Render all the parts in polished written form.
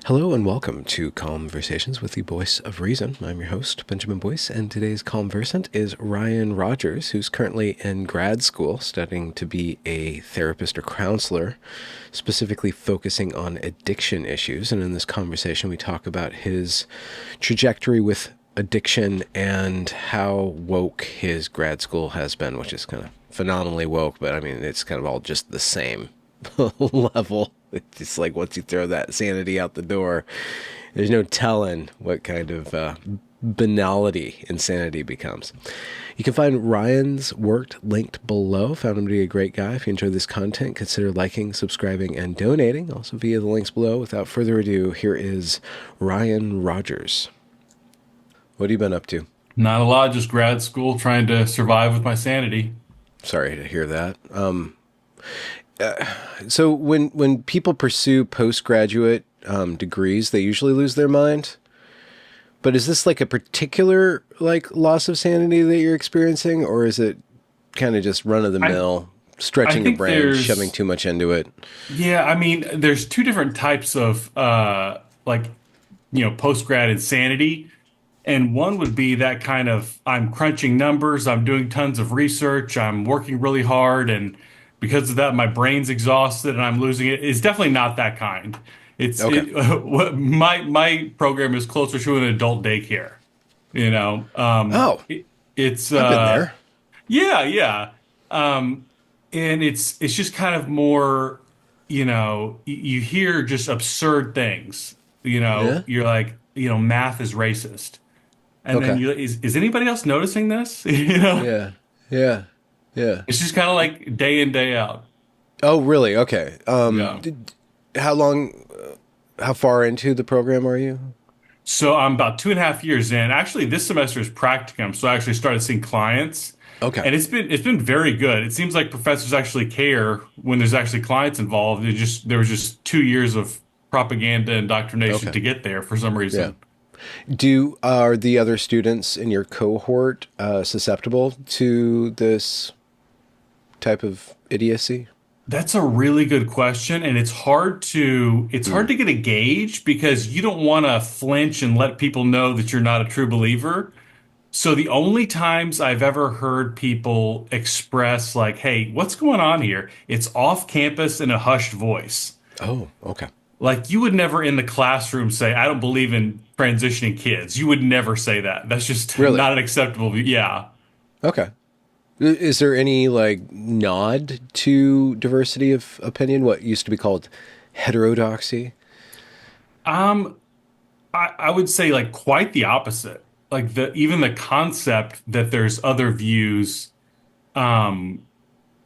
Hello and welcome to Conversations with the Voice of Reason. I'm your host, Benjamin Boyce, and today's conversant is Ryan Rogers, who's currently in grad school studying to be a therapist or counselor, specifically focusing on addiction issues. And in this conversation, we talk about his trajectory with addiction and how woke his grad school has been, which is kind of phenomenally woke, but I mean, it's kind of all just the same level. It's just like once you throw that sanity out the door, there's no telling what kind of banality insanity becomes. You can find Ryan's work linked below. Found him to be a great guy. If you enjoyed this content, consider liking, subscribing, and donating, also via the links below. Without further ado, here is Ryan Rogers. What have you been up to? Not a lot, just grad school, trying to survive with my sanity. Sorry to hear that. So when people pursue postgraduate degrees, they usually lose their mind. But is this like a particular like loss of sanity that you're experiencing, or is it kind of just run of the I mill, I stretching the think brain, shoving too much into it? yeah, I mean, there's two different types of post grad insanity, and one would be that kind of I'm crunching numbers, I'm doing tons of research, I'm working really hard, and because of that, my brain's exhausted and I'm losing it. It's definitely not that kind. Okay. What my program is closer to an adult daycare. You know, Oh, it's I've been there. yeah, yeah. And it's just kind of more, you hear just absurd things. Yeah. You're like, math is racist. And then Okay. is anybody else noticing this? Yeah. Yeah. Yeah. It's just kind of like day in, day out. Oh, really? Okay. Yeah. How long? How far into the program are you? So I'm about 2.5 years in. Actually, this semester is practicum, so I actually started seeing clients, Okay. and it's been very good. It seems like professors actually care when there's actually clients involved. There was just 2 years of propaganda and indoctrination Okay. to get there for some Yeah. reason. Are the other students in your cohort susceptible to this type of idiocy? That's a really good question, and it's hard to get a gauge because you don't want to flinch and let people know that you're not a true believer. So the only times I've ever heard people express like, "Hey, what's going on here?" It's off campus in a hushed voice. Oh, okay. Like you would never in the classroom say, "I don't believe in transitioning kids." You would never say that. That's just Really? not an acceptable view. Yeah. Okay. Is there any like nod to diversity of opinion? What used to be called heterodoxy? Um, I would say like quite the opposite. Like even the concept that there's other views, um,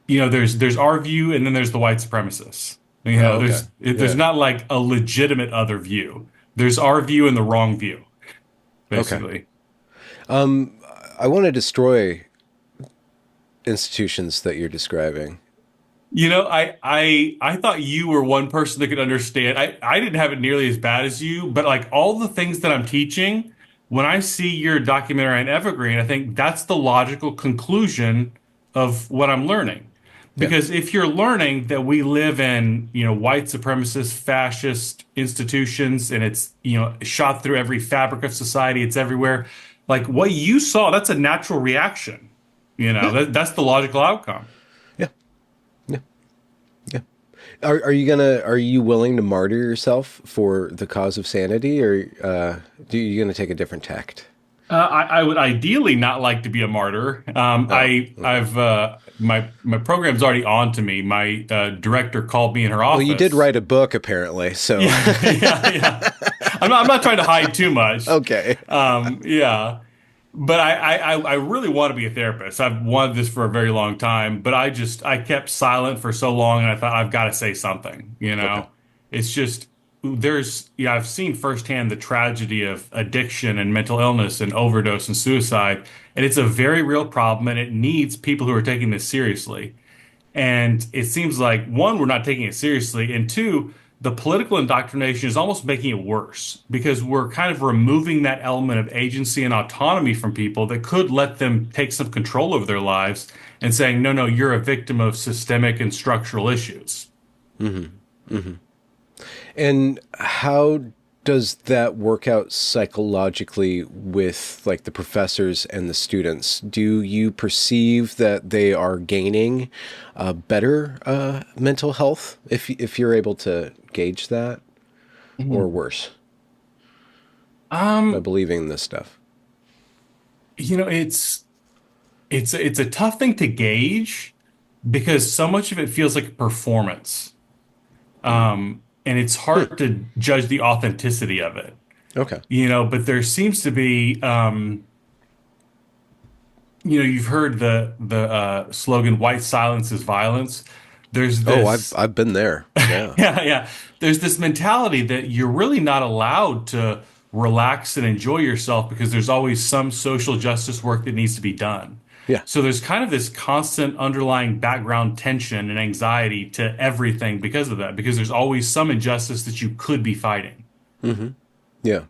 there's our view and then there's the white supremacists. Oh, okay. There's Yeah. not like a legitimate other view. There's our view and the wrong view, Okay. basically. I want to destroy institutions that you're describing. I thought you were one person that could understand. I didn't have it nearly as bad as you, but like all the things that I'm teaching, when I see your documentary on Evergreen, I think that's the logical conclusion of what I'm learning. Yeah. Because if you're learning that we live in, white supremacist, fascist institutions, and it's, shot through every fabric of society, it's everywhere. Like what you saw, that's a natural reaction. Yeah. That's the logical outcome. Yeah. Yeah. Yeah. Are you willing to martyr yourself for the cause of sanity, or do you gonna take a different tact? I would ideally not like to be a martyr. Oh, okay. My program's already on to me. My director called me in her Well, you did office. write a book apparently, so Yeah, yeah, yeah. I'm not trying to hide too much. okay. Yeah, but I really want to be a therapist. I've wanted this for a very long time, but I kept silent for so long, and I thought I've got to say something. Okay. It's just I've seen firsthand the tragedy of addiction and mental illness and overdose and suicide, and it's a very real problem, and it needs people who are taking this seriously. And it seems like one, we're not taking it seriously, and two, the political indoctrination is almost making it worse because we're kind of removing that element of agency and autonomy from people that could let them take some control over their lives and saying, no, no, you're a victim of systemic and structural issues. And how does that work out psychologically with like the professors and the students? Do you perceive that they are gaining better mental health if you're able to gauge that, or Mhm. worse by Um, believing this stuff? it's a tough thing to gauge because so much of it feels like a performance. Mm. And it's Hmm. hard to judge the authenticity of it, Okay. but there seems to be, you've heard the slogan, "White silence is violence." There's Oh, I've this, I've been there. Yeah. yeah, yeah. There's this mentality that you're really not allowed to relax and enjoy yourself because there's always some social justice work that needs to be done. Yeah. So there's kind of this constant underlying background tension and anxiety to everything because of that, because there's always some injustice that you could be fighting. Mm-hmm. Yeah.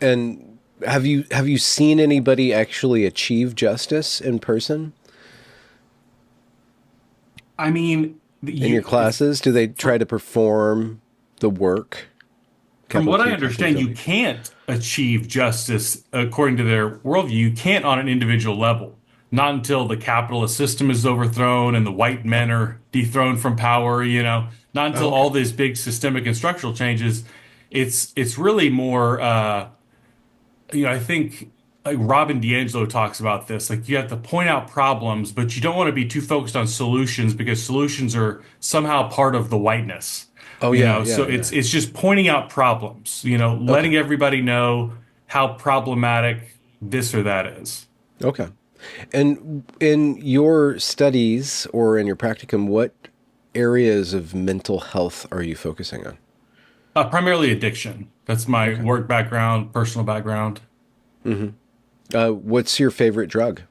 And have you seen anybody actually achieve justice in person I mean, in your classes? Do they try from to perform the work, from capital what I Q, capital understand, you W? can't achieve justice according to their worldview. You can't on an individual level, not until the capitalist system is overthrown and the white men are dethroned from power, not Oh, until okay. all these big systemic and structural changes. It's really more, I think like Robin DiAngelo talks about this. Like you have to point out problems, but you don't want to be too focused on solutions because solutions are somehow part of the whiteness. Oh yeah, So yeah, it's yeah. it's just pointing out problems, Okay. letting everybody know how problematic this or that is. Okay. And in your studies or in your practicum, what areas of mental health are you focusing on? Primarily addiction. That's my Okay. work background, personal background. Mm-hmm. What's your favorite drug?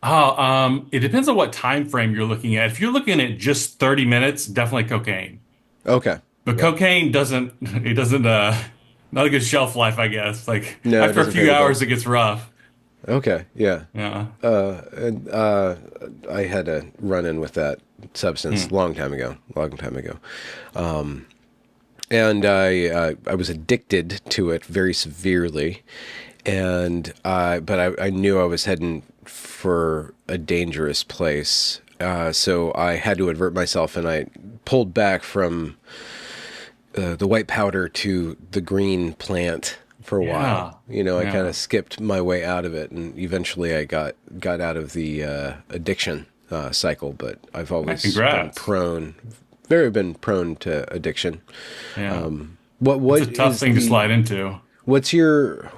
It depends on what time frame you're looking at. If you're looking at just 30 minutes, definitely cocaine. Okay. But Yeah. cocaine doesn't not a good shelf life, I guess. Like No, it after a doesn't pay few the hours bills. it gets rough. Okay. Yeah. Yeah. And I had a run in with that substance Hmm. long time ago. And I was addicted to it very severely, and but I knew I was heading for a dangerous place. So I had to avert myself, and I pulled back from the white powder to the green plant for a while. Yeah. I kind Yeah. of skipped my way out of it, and eventually I got out of the addiction cycle. But I've Yeah, always been congrats. prone to addiction. Yeah. What It's what a tough is thing to the slide into. what's your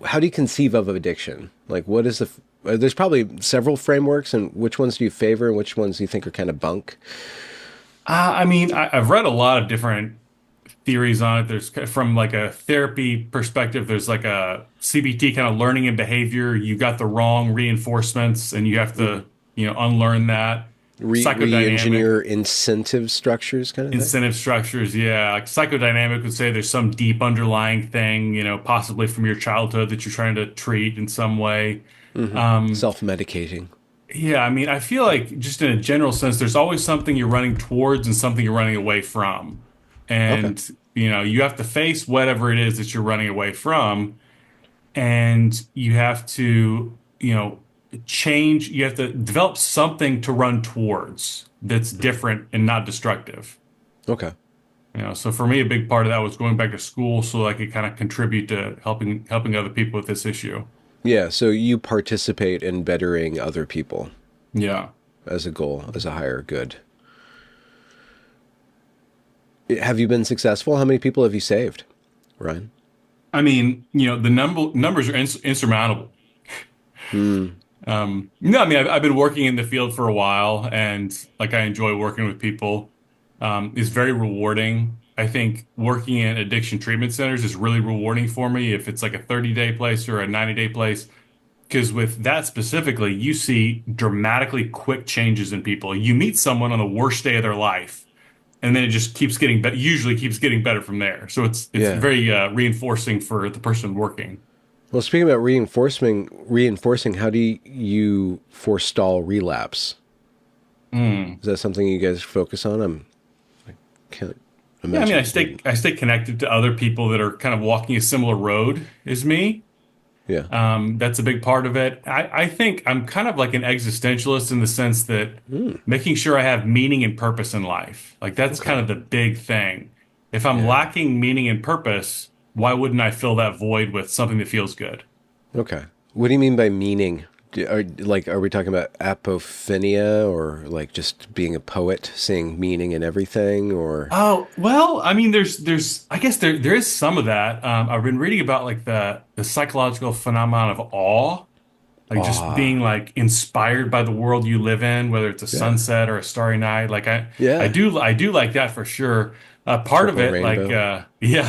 how do you conceive of addiction? Like, what is the there's probably several frameworks, and which ones do you favor, and which ones do you think are kind of bunk? I mean, I've read a lot of different theories on it. There's from like a therapy perspective, there's like a CBT kind of learning and behavior. You got the wrong reinforcements and you have Hmm. to, unlearn that. Psychodynamic Re-engineer incentive structures, kind of thing. incentive structures. Yeah. Like psychodynamic would say there's some deep underlying thing, possibly from your childhood that you're trying to treat in some way. Hmm. Um, Self-medicating. yeah, I mean, I feel like just in a general sense, there's always something you're running towards and something you're running away from. Okay. And, you have to face whatever it is that you're running away from. And you have to, you have to develop something to run towards that's different and not destructive. Okay. So for me, a big part of that was going back to school so I could kind of contribute to helping other people with this issue. Yeah. So you participate in bettering other people Yeah. as a goal, as a higher good. Have you been successful? How many people have you saved, Ryan? I mean, the numbers are insurmountable. Hmm. No, I mean, I've been working in the field for a while, and like I enjoy working with people. It's very rewarding. I think working in addiction treatment centers is really rewarding for me if it's like a 30-day place or a 90-day place. Because with that specifically, you see dramatically quick changes in people. You meet someone on the worst day of their life, and then it just keeps getting better, usually keeps getting better from there. So it's Yeah. very reinforcing for the person working. Well, speaking about reinforcing, how do you forestall relapse? Mm. Is that something you guys focus on? I can't Yeah, I mean, imagine wouldn't. I stay connected to other people that are kind of walking a similar road as me. Yeah. That's a big part of it. I think I'm kind of like an existentialist in the sense that Mm, making sure I have meaning and purpose in life. Like that's kind okay. of the big thing. If I'm Yeah. lacking meaning and purpose, why wouldn't I fill that void with something that feels good? Okay. What do you mean by meaning? Are we talking about apophenia or like just being a poet, seeing meaning in everything or Oh, well, I mean, I guess there is some of that. I've been reading about like the psychological phenomenon of awe, like just being ah, like inspired by the world you live in, whether it's a yeah. sunset or a starry night. Yeah. I do like that for sure. Part of Triple it, rainbow yeah,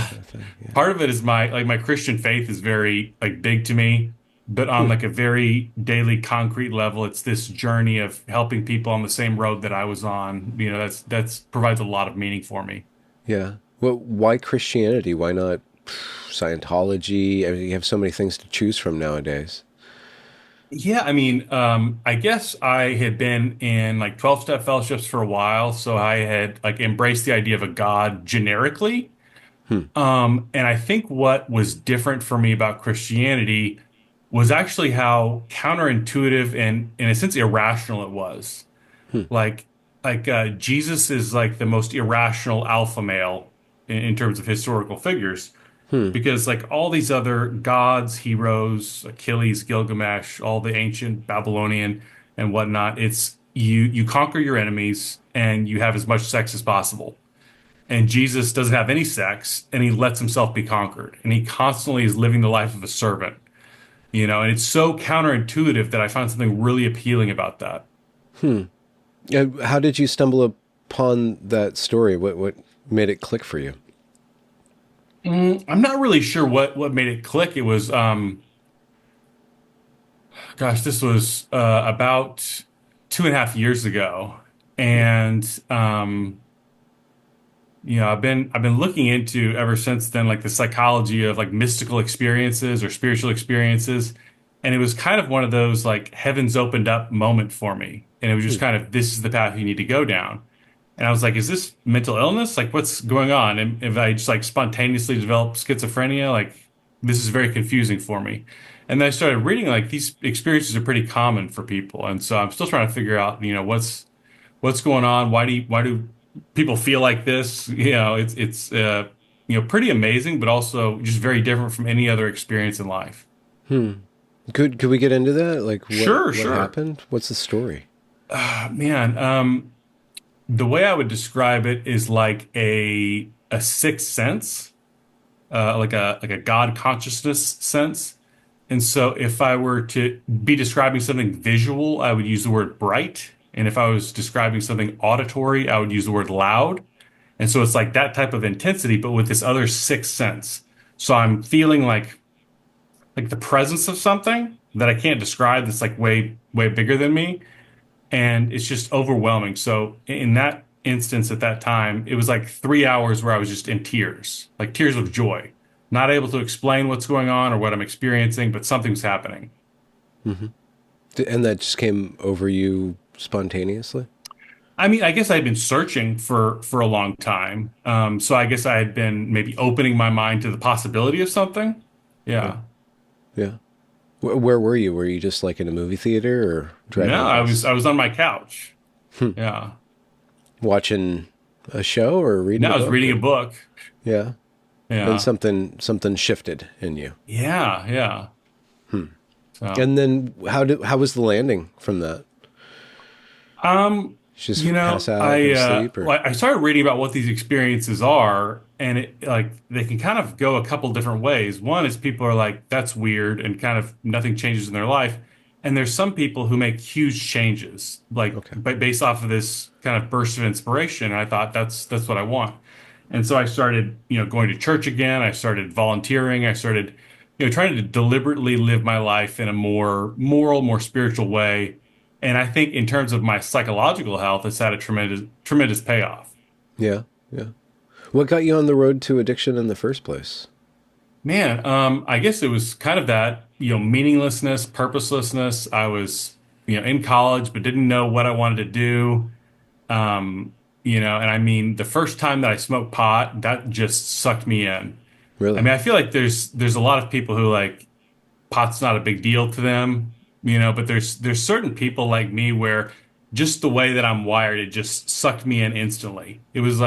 kind of thing. Yeah. part of it is my Christian faith is very like big to me, but on Hmm. like a very daily concrete level, it's this journey of helping people on the same road that I was on. You know, that's provides a lot of meaning for me. Yeah. Well, why Christianity? Why not Scientology? I mean, you have so many things to choose from nowadays. Yeah, I mean, I guess I had been in like 12-step fellowships for a while, so I had like embraced the idea of a God generically. Hmm. And I think what was different for me about Christianity was actually how counterintuitive and in a sense irrational it was. Hmm. Like Jesus is like the most irrational alpha male in terms of historical figures Hmm. because like all these other gods, heroes, Achilles, Gilgamesh, all the ancient Babylonian and whatnot, it's you conquer your enemies and you have as much sex as possible. And Jesus doesn't have any sex and he lets himself be conquered. And he constantly is living the life of a servant, you know, and it's so counterintuitive that I found something really appealing about that. Hmm. How did you stumble upon that story? What made it click for you? I'm not really sure what made it click. It was gosh, this was about 2.5 years ago, and you know, I've been looking into ever since then, like the psychology of like mystical experiences or spiritual experiences, and it was kind of one of those like heavens opened up moment for me, and it was just Hmm. kind of this is the path you need to go down. And I was like, is this mental illness? Like, what's going on? And if I just like spontaneously develop schizophrenia, like this is very confusing for me. And then I started reading like these experiences are pretty common for people. And so I'm still trying to figure out, you know, what's going on? Why do people feel like this? You know, it's you know, pretty amazing, but also just very different from any other experience in life. Hmm. Could we get into that? Like Sure, what sure. happened? What's the story? Man, the way I would describe it is like a sixth sense. Like a God consciousness sense. And so if I were to be describing something visual, I would use the word bright. And if I was describing something auditory, I would use the word loud. And so it's like that type of intensity, but with this other sixth sense. So I'm feeling like the presence of something that I can't describe that's like way bigger than me and it's just overwhelming. So in that instance at that time, it was like 3 hours where I was just in tears, like tears of joy, not able to explain what's going on or what I'm experiencing, but something's happening. Hmm. And that just came over you spontaneously? I mean, I guess I had been searching for a long time. So I guess I had been maybe opening my mind to the possibility of something. Yeah. Yeah. Yeah. Where were you? Were you just like in a movie theater or driving No, a bus? I was on my couch. Yeah. Watching a show or No, reading a I was book reading a or book. yeah. And Yeah. something shifted in you. Yeah, yeah. So And then how was the landing from that? You Just know, pass out, go to sleep or like I started reading about what these experiences are, and it like they can kind of go a couple different ways. One is people are like, that's weird, and kind of nothing changes in their life. And there's some people who make huge changes, like okay. based off of this kind of burst of inspiration. And I thought that's what I want. And so I started, you know, going to church again. I started volunteering. I started, you know, trying to deliberately live my life in a more moral, more spiritual way. And I think in terms of my psychological health, it's had a tremendous payoff. Yeah. Yeah. What got you on the road to addiction in the first place? Man, I guess it was kind of that, you know, meaninglessness, purposelessness. I was, you know, in college, but didn't know what I wanted to do. Um, and I mean, the first time that I smoked pot, that just sucked me in. I Really? mean, I feel like there's a lot of people who like pot's not a big deal to them, but there's certain people like me where just the way that I'm wired, it just sucked me in instantly. It was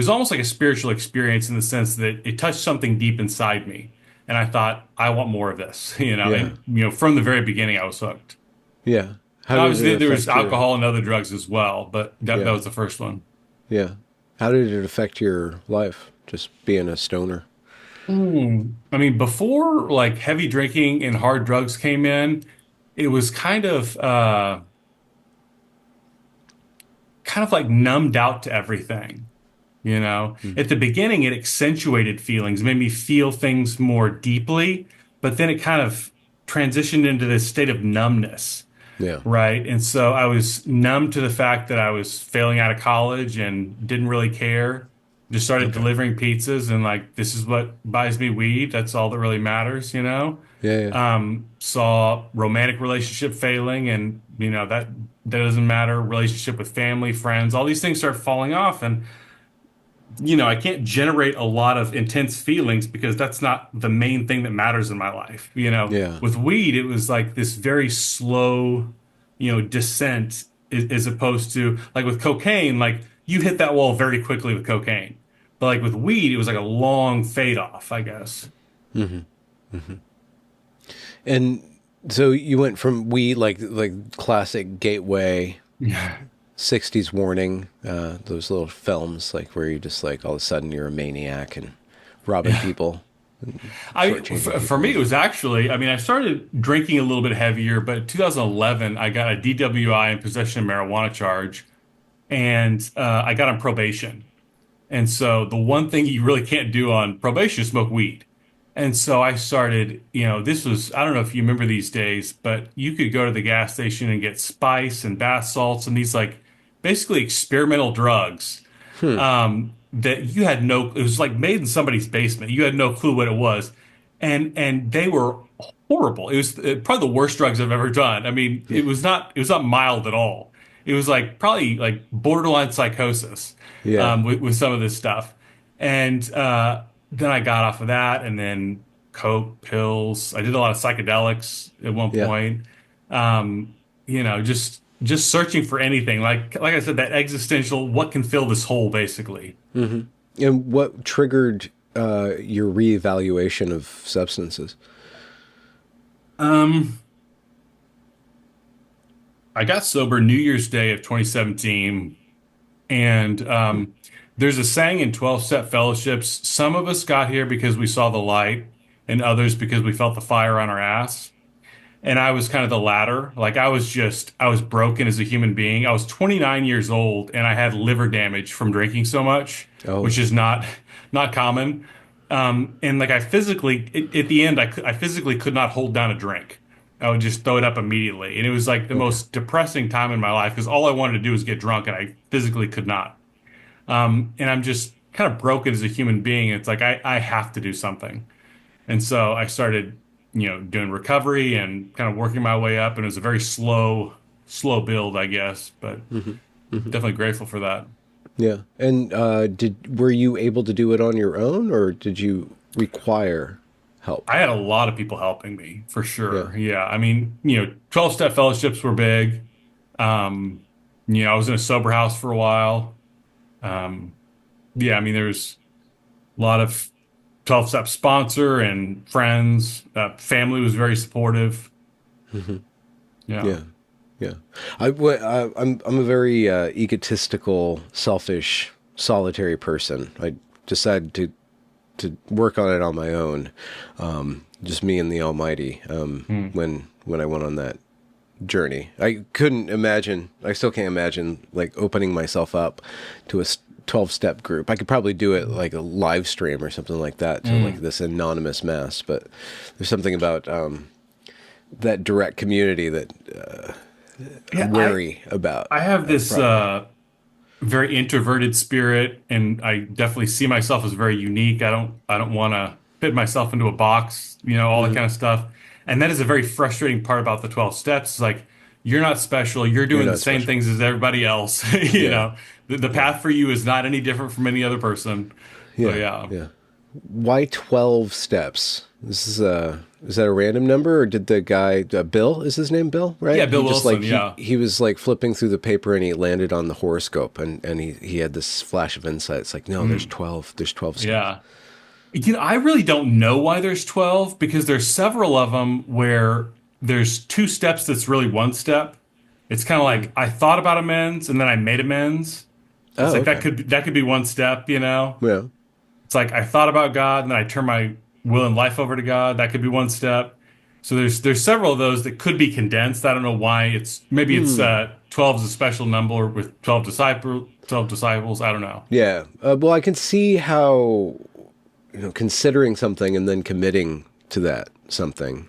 almost like a spiritual experience in the sense that it touched something deep inside me. And I thought, I want more of this, Yeah. and from the very beginning I was hooked. Yeah. How And did it obviously there was affect your, alcohol and other drugs as well, but that yeah. was the first one. Yeah. How did it affect your life? Just being a stoner? I mean, before like heavy drinking and hard drugs came in, it was kind of like numbed out to everything. Mm. At the beginning, it accentuated feelings, made me feel things more deeply, but then it kind of transitioned into this state of numbness. Yeah. Right. And so I was numb to the fact that I was failing out of college and didn't really care. Just started Okay. delivering pizzas and like, this is what buys me weed. That's all that really matters. Yeah. Yeah. Saw romantic relationship failing and, that doesn't matter. Relationship with family, friends, all these things start falling off. And I can't generate a lot of intense feelings because that's not the main thing that matters in my life. Yeah. With weed, it was like this very slow, descent as opposed to like with cocaine, like you hit that wall very quickly with cocaine. But like with weed, it was like a long fade off, I guess. And so you went from weed, like classic gateway, 60s warning, those little films, like where you just like all of a sudden you're a maniac and robbing people and shortchanging For people. me, it was actually, I mean, I started drinking a little bit heavier, but in 2011, I got a DWI and possession of marijuana charge, and I got on probation. And so the one thing you really can't do on probation is smoke weed. And so I started, this was, I don't know if you remember these days, but you could go to the gas station and get spice and bath salts and these like basically experimental drugs Hmm. that you had no, it was like made in somebody's basement. You had no clue what it was. And they were horrible. It was probably the worst drugs I've ever done. I mean, it was not mild at all. It was like probably like borderline psychosis Yeah. with some of this stuff. And then I got off of that and then coke, pills. I did a lot of psychedelics at one Yeah. point. Just searching for anything. Like I said, that existential, what can fill this hole, basically. Hmm. And what triggered your reevaluation of substances? Um, I got sober New Year's Day of 2017, and there's a saying in 12-step fellowships, some of us got here because we saw the light, and others because we felt the fire on our ass. And I was kind of the latter. Like I was broken as a human being. I was 29 years old and I had liver damage from drinking so much, Oh, which is not common. And like at the end, I physically could not hold down a drink. I would just throw it up immediately. And it was like the okay. most depressing time in my life because all I wanted to do was get drunk and I physically could not. And I'm just kind of broken as a human being. It's like I have to do something. And so I started, doing recovery and kind of working my way up. And it was a very slow build, I guess, but Hmm. Hmm. definitely grateful for that. Yeah. And were you able to do it on your own, or did you require help? I had a lot of people helping me for Yeah. sure. Yeah. I mean, 12-step fellowships were big. Um, I was in a sober house for a while. Um, yeah. I mean, there's a lot of 12-step sponsor and friends. Family was very supportive. Hmm. Yeah. Yeah. Yeah. I'm a very egotistical, selfish, solitary person. I decided to work on it on my own, just me and the Almighty. Mm. When I went on that journey, I couldn't imagine. I still can't imagine like opening myself up to a 12-step group. I could probably do it like a live stream or something like that to like Mm. this anonymous mass. But there's something about that direct community that Yeah. I'm wary about. I have this Probably. very introverted spirit, and I definitely see myself as very unique. I don't want to fit myself into a box, all that Hmm. kind of stuff. And that is a very frustrating part about the 12 steps. It's like you're not special. You're You're doing the not same special. things as everybody else, Yeah. The Yeah. path for you is not any different from any other person. So Yeah. yeah. Yeah. Why 12 steps? Is that a random number, or did the guy Bill, is his name Bill, right? Yeah, He Bill just like Wilson, yeah. he was like flipping through the paper and he landed on the horoscope, and he had this flash of insight. It's like, no, Mm, there's 12 steps. yeah. I really don't know why there's 12 because there's several of them where there's two steps that's really one step. It's kind of Hmm. like I thought about amends and then I made amends. It's Oh, like okay. that could be one step, you know? Yeah. It's like I thought about God and then I turned my will and life over to God. That could be one step. So there's several of those that could be condensed. I don't know why it's maybe it's Hmm. 12 is a special number with 12 disciples. I don't know. Yeah. Well, I can see how, considering something and then committing to that something,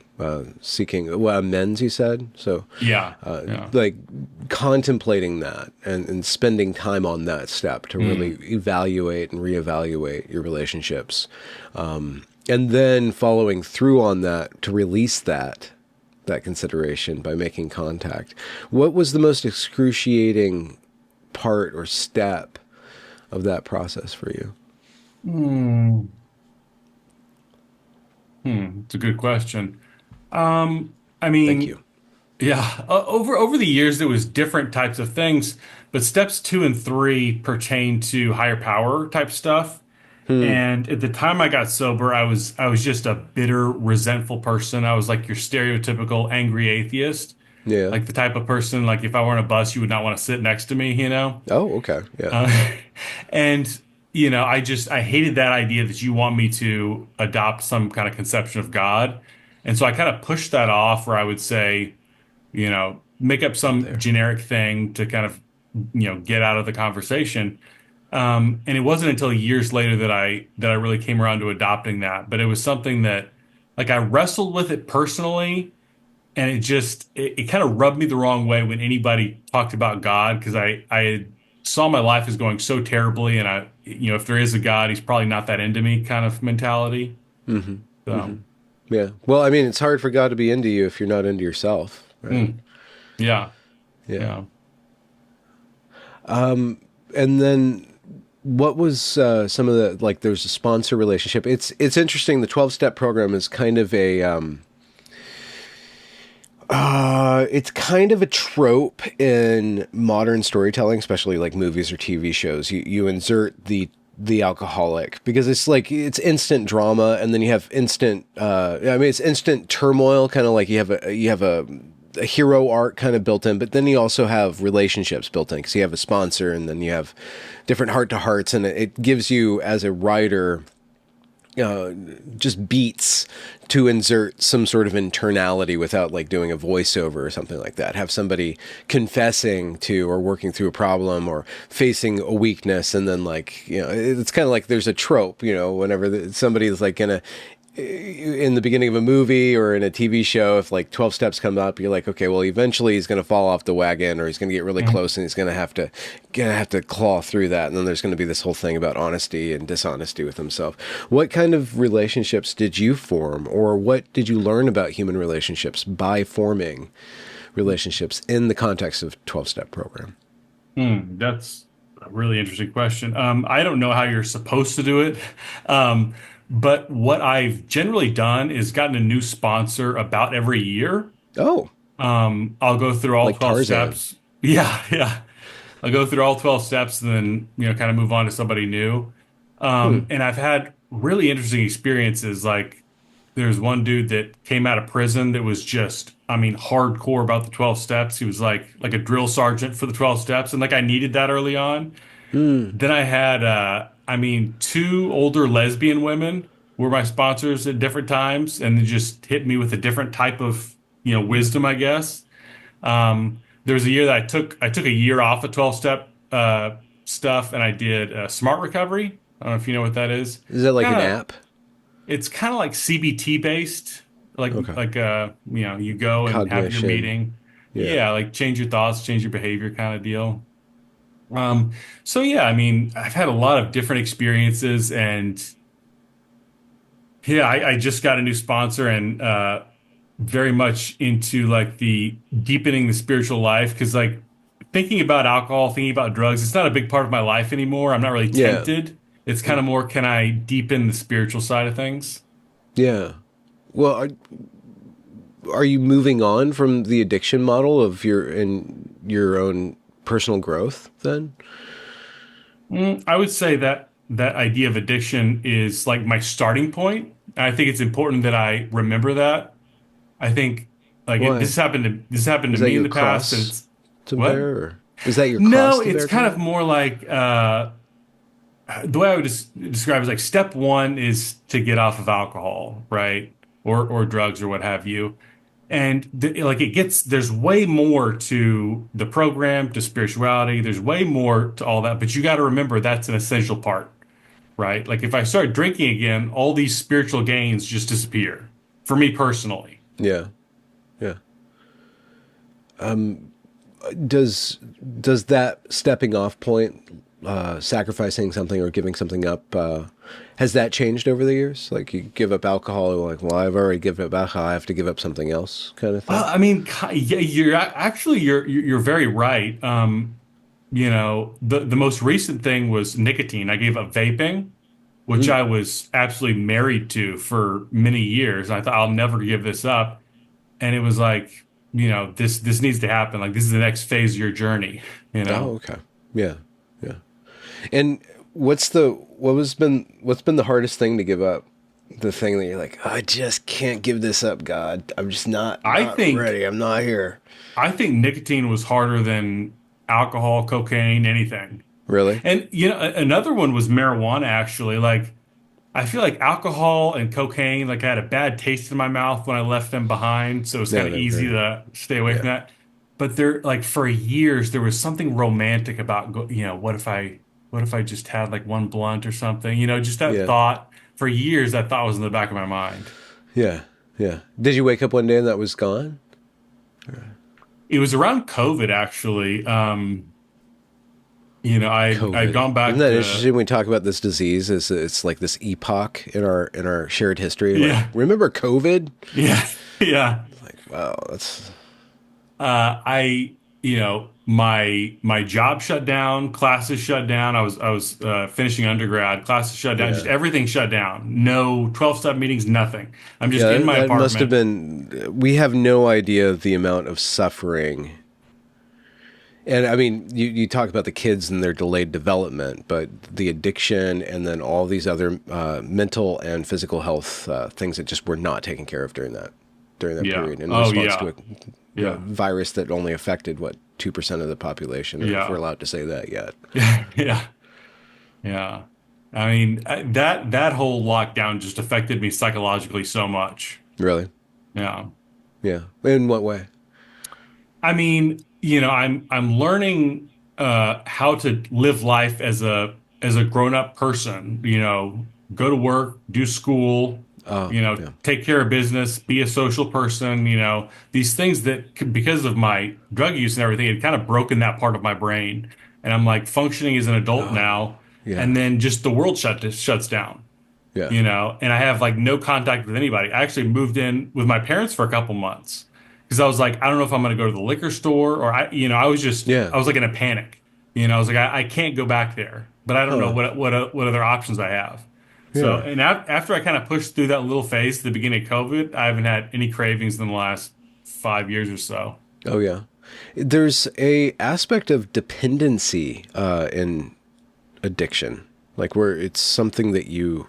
seeking, well, amends, you said. So, Yeah. Yeah. like contemplating that and spending time on that step to really Mm. evaluate and reevaluate your relationships. And then following through on that to release that consideration by making contact. What was the most excruciating part or step of that process for you? Hmm. It's a good question. I Thank mean, you. yeah, over the years there was different types of things, but steps two and three pertain to higher power type stuff. Hmm. And at the time I got sober, I was just a bitter, resentful person. I was like your stereotypical angry atheist, Yeah. like the type of person like if I were on a bus, you would not want to sit next to me, you know? Oh, okay. Yeah. Uh, and I hated that idea that you want me to adopt some kind of conception of God. And so I kind of pushed that off where I would say, make up Been some there. generic thing to kind of, get out of the conversation. And it wasn't until years later that I really came around to adopting that. But it was something that like I wrestled with it personally, and it kind of rubbed me the wrong way when anybody talked about God because I saw my life as going so terribly, and if there is a God, he's probably not that into me kind of mentality. Hmm. Hmm. So Yeah. Well, I mean, it's hard for God to be into you if you're not into yourself, right? mm, yeah, Yeah. yeah. And then what was some of the, like, there's a sponsor relationship. It's interesting. The 12 step program is kind of a it's kind of a trope in modern storytelling, especially like movies or TV shows. You insert the alcoholic because it's like it's instant drama, and then you have instant I mean, it's instant turmoil, kind of like you have a hero arc kind of built in, but then you also have relationships built in because you have a sponsor, and then you have different heart to hearts, and it gives you as a writer just beats to insert some sort of internality without like doing a voiceover or something like that. Have somebody confessing to or working through a problem or facing a weakness, and then like, it's kind of like there's a trope, whenever somebody is like gonna in the beginning of a movie or in a TV show, if like 12 steps come up, you're like, okay, well, eventually he's going to fall off the wagon, or he's going to get really Mhm. close, and he's going to have to claw through that. And then there's going to be this whole thing about honesty and dishonesty with himself. What kind of relationships did you form, or what did you learn about human relationships by forming relationships in the context of 12 step program? That's a really interesting question. I don't know how you're supposed to do it. Um, but what I've generally done is gotten a new sponsor about every year. Oh, I'll go through all like 12 Tarzan. steps. Yeah, yeah. I'll go through all 12 steps and then, kind of move on to somebody new. Hmm. And I've had really interesting experiences. Like there's one dude that came out of prison that was just, I mean, hardcore about the 12 steps. He was like a drill sergeant for the 12 steps. And like I needed that early on. Hmm. Then I had, two older lesbian women were my sponsors at different times, and they just hit me with a different type of, wisdom, I guess. There was a year that I took a year off of 12 step stuff, and I did smart recovery. I don't know if you know what that is. Is that like Kind an of, app? it's kind of like CBT based, like Okay. you go and have your Cognition. meeting. Yeah. Yeah, like change your thoughts, change your behavior kind of deal. Um, so yeah, I mean, I've had a lot of different experiences, and yeah, I just got a new sponsor and very much into like the deepening the spiritual life because like thinking about alcohol, thinking about drugs, it's not a big part of my life anymore. I'm not really Yeah. tempted. It's kind of more, can I deepen the spiritual side of things? Yeah. Well, are you moving on from the addiction model of your own personal growth then? I would say that that idea of addiction is like my starting point. And I think it's important that I remember that. I think Why? this happened to Is that me in your the past, and cross it's to what? bear? Or is that your cross No, to it's bear, kind kind of of? more like the way I would describe it is like step one is to get off of alcohol, right? Or drugs or what have you. And like it gets, there's way more to the program, to spirituality. There's way more to all that, but you got to remember that's an essential part, right? Like if I start drinking again, all these spiritual gains just disappear for me personally. Yeah. Yeah. Does does that stepping off point, sacrificing something or giving something up, has that changed over the years? Like you give up alcohol, you're like, well, I've already given up alcohol, I have to give up something else, kind of thing. I mean, yeah, actually you're very right. The most recent thing was nicotine. I gave up vaping, which Mm. I was absolutely married to for many years. I thought I'll never give this up. And it was like, this needs to happen. Like this is the next phase of your journey, you know. Oh, okay. Yeah. Yeah. And what's been the hardest thing to give up? The thing that you're like, I just can't give this up, God. I'm just I not think ready. I'm not here. I think nicotine was harder than alcohol, cocaine, anything. Really? And another one was marijuana actually. Like I feel like alcohol and cocaine, like I had a bad taste in my mouth when I left them behind, so it's kind No, of they're easy very. to stay away Yeah. from that. But there, like for years, there was something romantic about, what if I just had like one blunt or something? Just that Yeah. thought. For years, that thought was in the back of my mind. Yeah. Yeah. Did you wake up one day and that was gone? It was around COVID, actually. I'd COVID. gone Isn't back that to, interesting when we talk about this disease? Is it's like this epoch in our shared history? Like, yeah, remember COVID? yeah, yeah. Like, wow, that's My job shut down, classes shut down. I was finishing undergrad, classes shut down, just yeah. everything shut down. No 12-step meetings, nothing. I'm just Yeah, in my that must have apartment. been. We have no idea of the amount of suffering. And I mean, you talk about the kids and their delayed development, but the addiction and then all these other mental and physical health things that just were not taken care of during that Yeah. period in Oh response yeah. to a Yeah. virus that only affected what 2% of the population, if we're Yeah. allowed to say that yet. Yeah. Yeah. I mean, that whole lockdown just affected me psychologically so much. Really? Yeah. Yeah. In what way? I mean, I'm learning how to live life as a grown-up person, go to work, do school, Oh, yeah. take care of business, be a social person, these things that because of my drug use and everything, it kind of broken that part of my brain. And I'm like functioning as an adult Oh, now, yeah. and then just the world shuts down. Yeah. And I have like no contact with anybody. I actually moved in with my parents for a couple months because I was like, I don't know if I'm going to go to the liquor store or Yeah. I was like in a panic. I was like, I can't go back there, but I don't know Huh. what other options I have. So, Yeah. and after I kind of pushed through that little phase at the beginning of COVID, I haven't had any cravings in the last 5 years or so. Oh, yeah. There's a aspect of dependency in addiction, like where it's something that you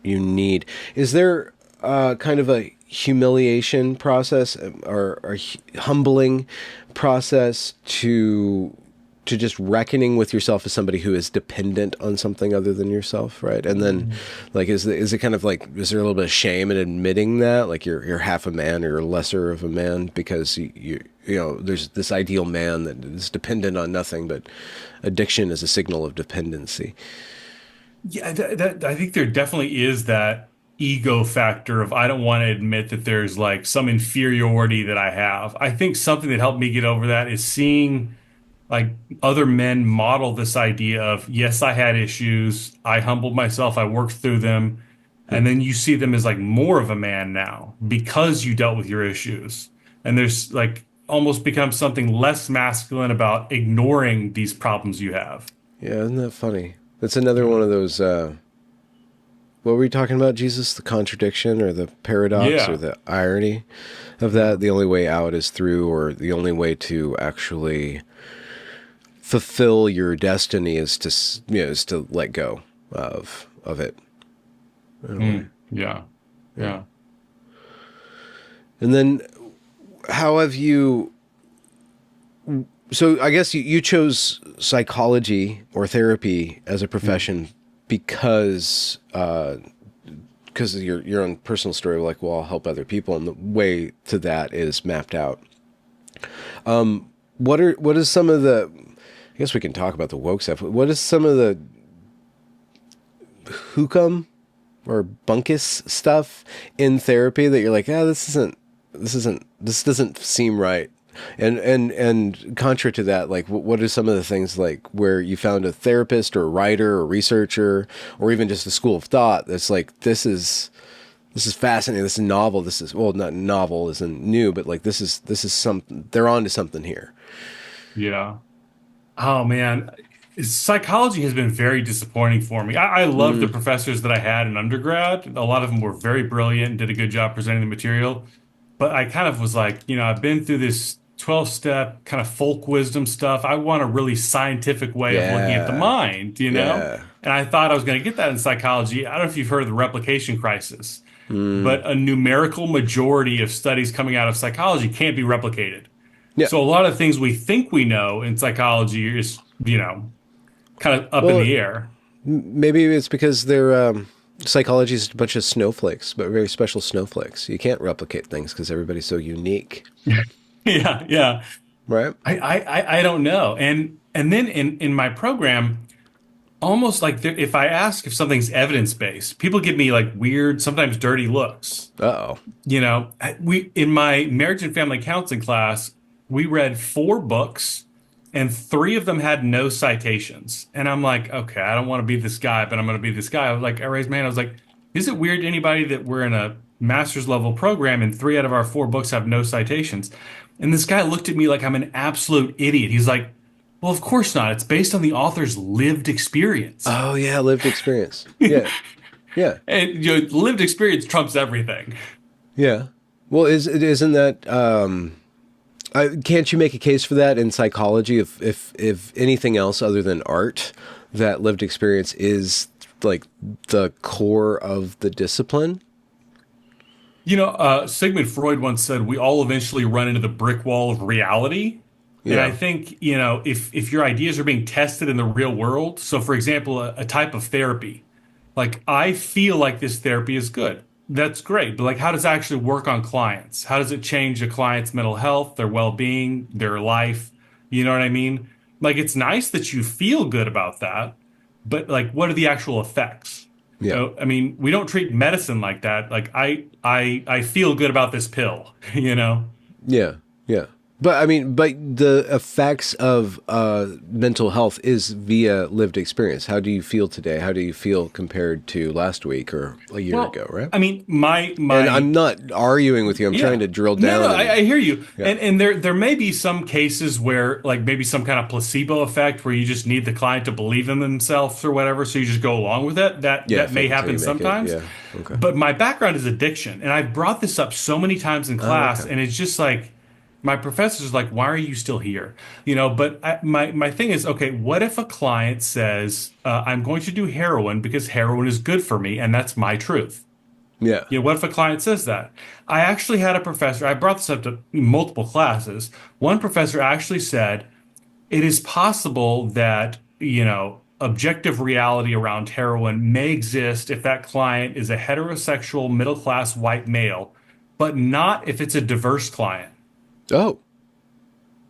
need. Is there kind of a humiliation process or humbling process to just reckoning with yourself as somebody who is dependent on something other than yourself, right? And then, like, is it kind of like, is there a little bit of shame in admitting that, like you're half a man or you're lesser of a man because there's this ideal man that is dependent on nothing, but addiction is a signal of dependency. Yeah, I think there definitely is that ego factor of I don't want to admit that there's like some inferiority that I have. I think something that helped me get over that is seeing like other men model this idea of, yes, I had issues, I humbled myself, I worked through them, Hmm. and then you see them as like more of a man now because you dealt with your issues. And there's like almost becomes something less masculine about ignoring these problems you have. Yeah, isn't that funny? That's another Yeah. one of those. What were we talking about, Jesus? The contradiction or the paradox or Yeah. the irony of Yeah. that? The only way out is through, or the only way to actually fulfill your destiny is to, is to let go of it in a way. Yeah. Yeah. Yeah. And then how have you, so I guess you chose psychology or therapy as a Mm. profession because of your own personal story of like, well, I'll help other people, and the way to that is mapped out. What is some of the, I guess we can talk about the woke stuff. What is some of the hook'em or bunkus stuff in therapy that you're like, this doesn't seem right. And contra to that, like, what are some of the things like where you found a therapist or a writer or researcher or even just a school of thought that's like, this is fascinating, this is novel, this is, well, not novel isn't new, but like this is something, they're onto something here. Yeah. Oh man, psychology has been very disappointing for me. I love the Mm, professors that I had in undergrad. A lot of them were very brilliant and did a good job presenting the material. But I kind of was like, I've been through this 12-step kind of folk wisdom stuff. I want a really scientific way of looking at the yeah, mind. yeah. And I thought I was going to get that in psychology. I don't know if you've heard of the replication crisis, Mm, but a numerical majority of studies coming out of psychology can't be replicated. yeah. So a lot of things we think we know in psychology is, kind of up in Well, the air. maybe it's because they're psychology is a bunch of snowflakes, but very special snowflakes. You can't replicate things because everybody's so unique, Yeah, yeah. right? I don't know. And then in my program, almost like if I ask if something's evidence-based, people give me like weird, sometimes dirty looks. Uh-oh. We in my marriage and family counseling class, we read 4 books and 3 of them had no citations. And I'm like, okay, I don't want to be this guy, but I'm going to be this guy. I was like, I raised my hand. I was like, is it weird to anybody that we're in a master's level program and 3 out of our 4 books have no citations? And this guy looked at me like I'm an absolute idiot. He's like, well, of course not. It's based on the author's lived experience. Oh yeah, lived experience. Yeah, yeah, And lived experience trumps everything. yeah. Well, isn't that can't you make a case for that in psychology if anything else other than art, that lived experience is like the core of the discipline? Sigmund Freud once said we all eventually run into the brick wall of reality. And I Yeah. think, if your ideas are being tested in the real world, so for example, a type of therapy, like I feel like this therapy is good. That's great. But like, how does it actually work on clients? How does it change a client's mental health, their well-being, their life? You know what I mean? Like, it's nice that you feel good about that, but like, what are the actual effects? Yeah. I mean, we don't treat medicine like that. Like, I feel good about this pill, you know? Yeah, yeah. But I mean, but the effects of mental health is via lived experience. How do you feel today? How do you feel compared to last week or a year Well, ago, right? I mean, my And my I'm not arguing with you. I'm trying Yeah. to drill No, no, down and I hear you. yeah, And there may be some cases where like maybe some kind of placebo effect where you just need the client to believe in themselves or whatever, so you just go along with it. That yeah, that may fake it till happen you make it. sometimes. Yeah. Okay. But my background is addiction, and I've brought this up so many times in Oh, class, okay. and it's just like my professor's like, "Why are you still here?" But my thing is, okay, what if a client says, "I'm going to do heroin because heroin is good for me, and that's my truth." Yeah. What if a client says that? I actually had a professor, I brought this up to multiple classes. One professor actually said it is possible that, objective reality around heroin may exist if that client is a heterosexual middle class white male, but not if it's a diverse client. Oh.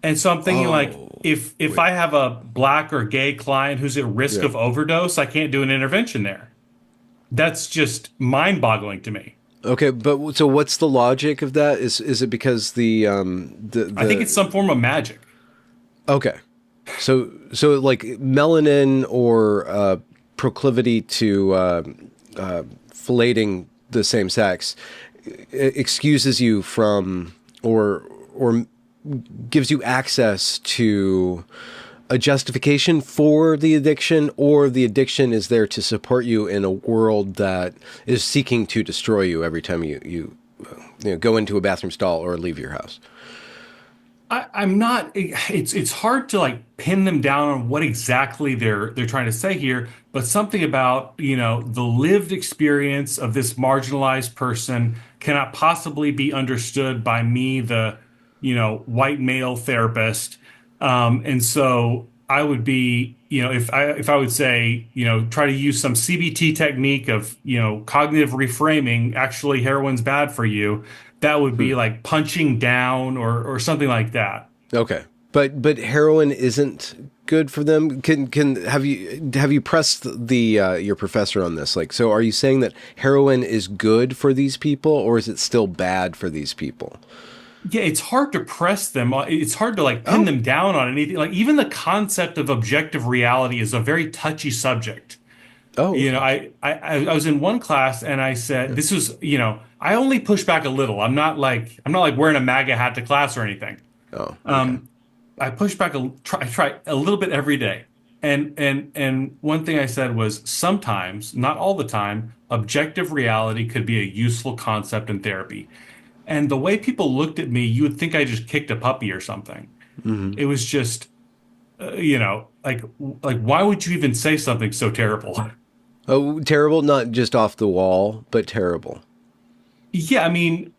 And so I'm thinking like Oh. if Wait. I have a black or gay client who's at risk Yeah. of overdose, I can't do an intervention there. That's just mind-boggling to me. Okay, but so what's the logic of that? Is it because I think it's the some form of magic. okay. So like melanin or proclivity to filleting the same sex excuses you from or gives you access to a justification for the addiction, or the addiction is there to support you in a world that is seeking to destroy you every time you go into a bathroom stall or leave your house. I'm not. It's hard to like pin them down on what exactly they're trying to say here, but something about, the lived experience of this marginalized person cannot possibly be understood by me, the white male therapist. And so I would be, if I would say, try to use some CBT technique of, cognitive reframing, actually heroin's bad for you, that would be like punching down or something like that. Okay. But heroin isn't good for them. Can have you pressed the your professor on this? Like, so are you saying that heroin is good for these people, or is it still bad for these people? Yeah, it's hard to press them. It's hard to like pin Oh. them down on anything. Like even the concept of objective reality is a very touchy subject. Oh, okay. I was in one class and I said, Yeah. this was, I only push back a little. I'm not like wearing a MAGA hat to class or anything. Oh, okay. Um, I push back I try a little bit every day. And one thing I said was sometimes, not all the time, objective reality could be a useful concept in therapy. And the way people looked at me, you would think I just kicked a puppy or something. Hmm. It was just, like why would you even say something so terrible? Oh, terrible. Not just off the wall, but terrible. Yeah, I mean,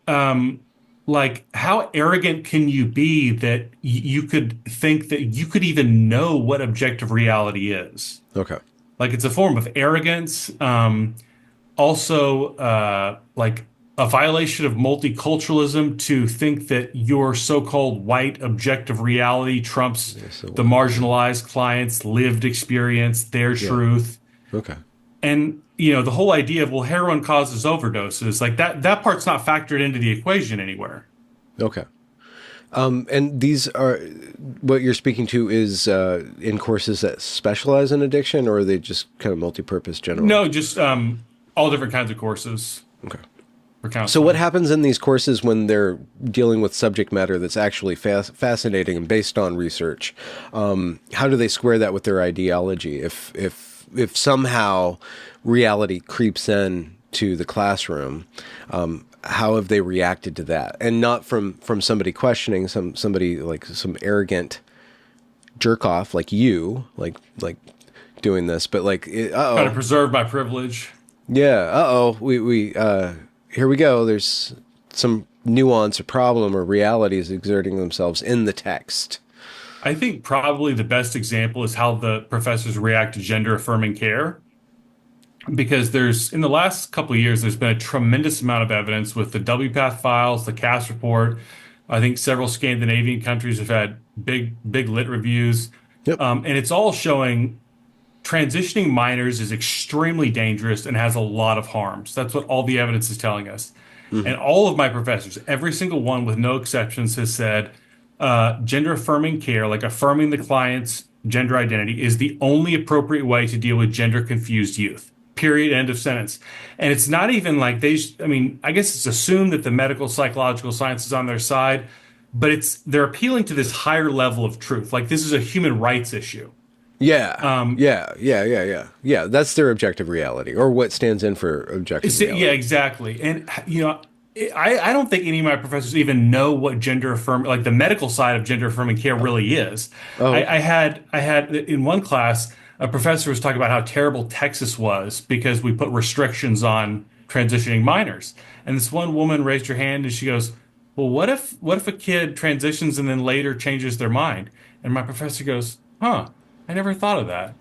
like how arrogant can you be that you could think that you could even know what objective reality is? Okay. Like it's a form of arrogance. Also, like a violation of multiculturalism to think that your so-called white objective reality trumps Yeah, so the what? marginalized client's lived experience, their Yeah. truth. Okay. And the whole idea of, well, heroin causes overdoses, like that part's not factored into the equation anywhere. Okay. And these are what you're speaking to is in courses that specialize in addiction, or are they just kind of multi-purpose general? No, just all different kinds of courses Okay. for So what counseling. happens in these courses when they're dealing with subject matter that's actually fascinating and based on research? How do they square that with their ideology? If somehow reality creeps in to the classroom, how have they reacted to that? And not from somebody questioning, somebody like some arrogant jerk off like you, like doing this, but like, Try to uh-oh, preserve my privilege. yeah, uh-oh, we here we go. There's some nuance or problem or realities exerting themselves in the text. I think probably the best example is how the professors react to gender affirming care. Because in the last couple of years, there's been a tremendous amount of evidence with the WPATH files, the CAS report. I think several Scandinavian countries have had big lit reviews. Yep. And it's all showing transitioning minors is extremely dangerous and has a lot of harms. That's what all the evidence is telling us. Hmm. And all of my professors, every single one with no exceptions, has said gender affirming care, like affirming the client's gender identity, is the only appropriate way to deal with gender confused youth. Period. End of sentence. And it's not even like I mean, I guess it's assumed that the medical psychological science is on their side, but they're appealing to this higher level of truth. Like this is a human rights issue. Yeah. Um, Yeah. That's their objective reality, or what stands in for objective yeah, reality. exactly. And I don't think any of my professors even know what gender affirming, like the medical side of gender affirming care really is. Oh, I, I okay. had I had in one class a professor was talking about how terrible Texas was because we put restrictions on transitioning minors. And this one woman raised her hand and she goes, "Well, what if a kid transitions and then later changes their mind?" And my professor goes, "Huh, I never thought of that.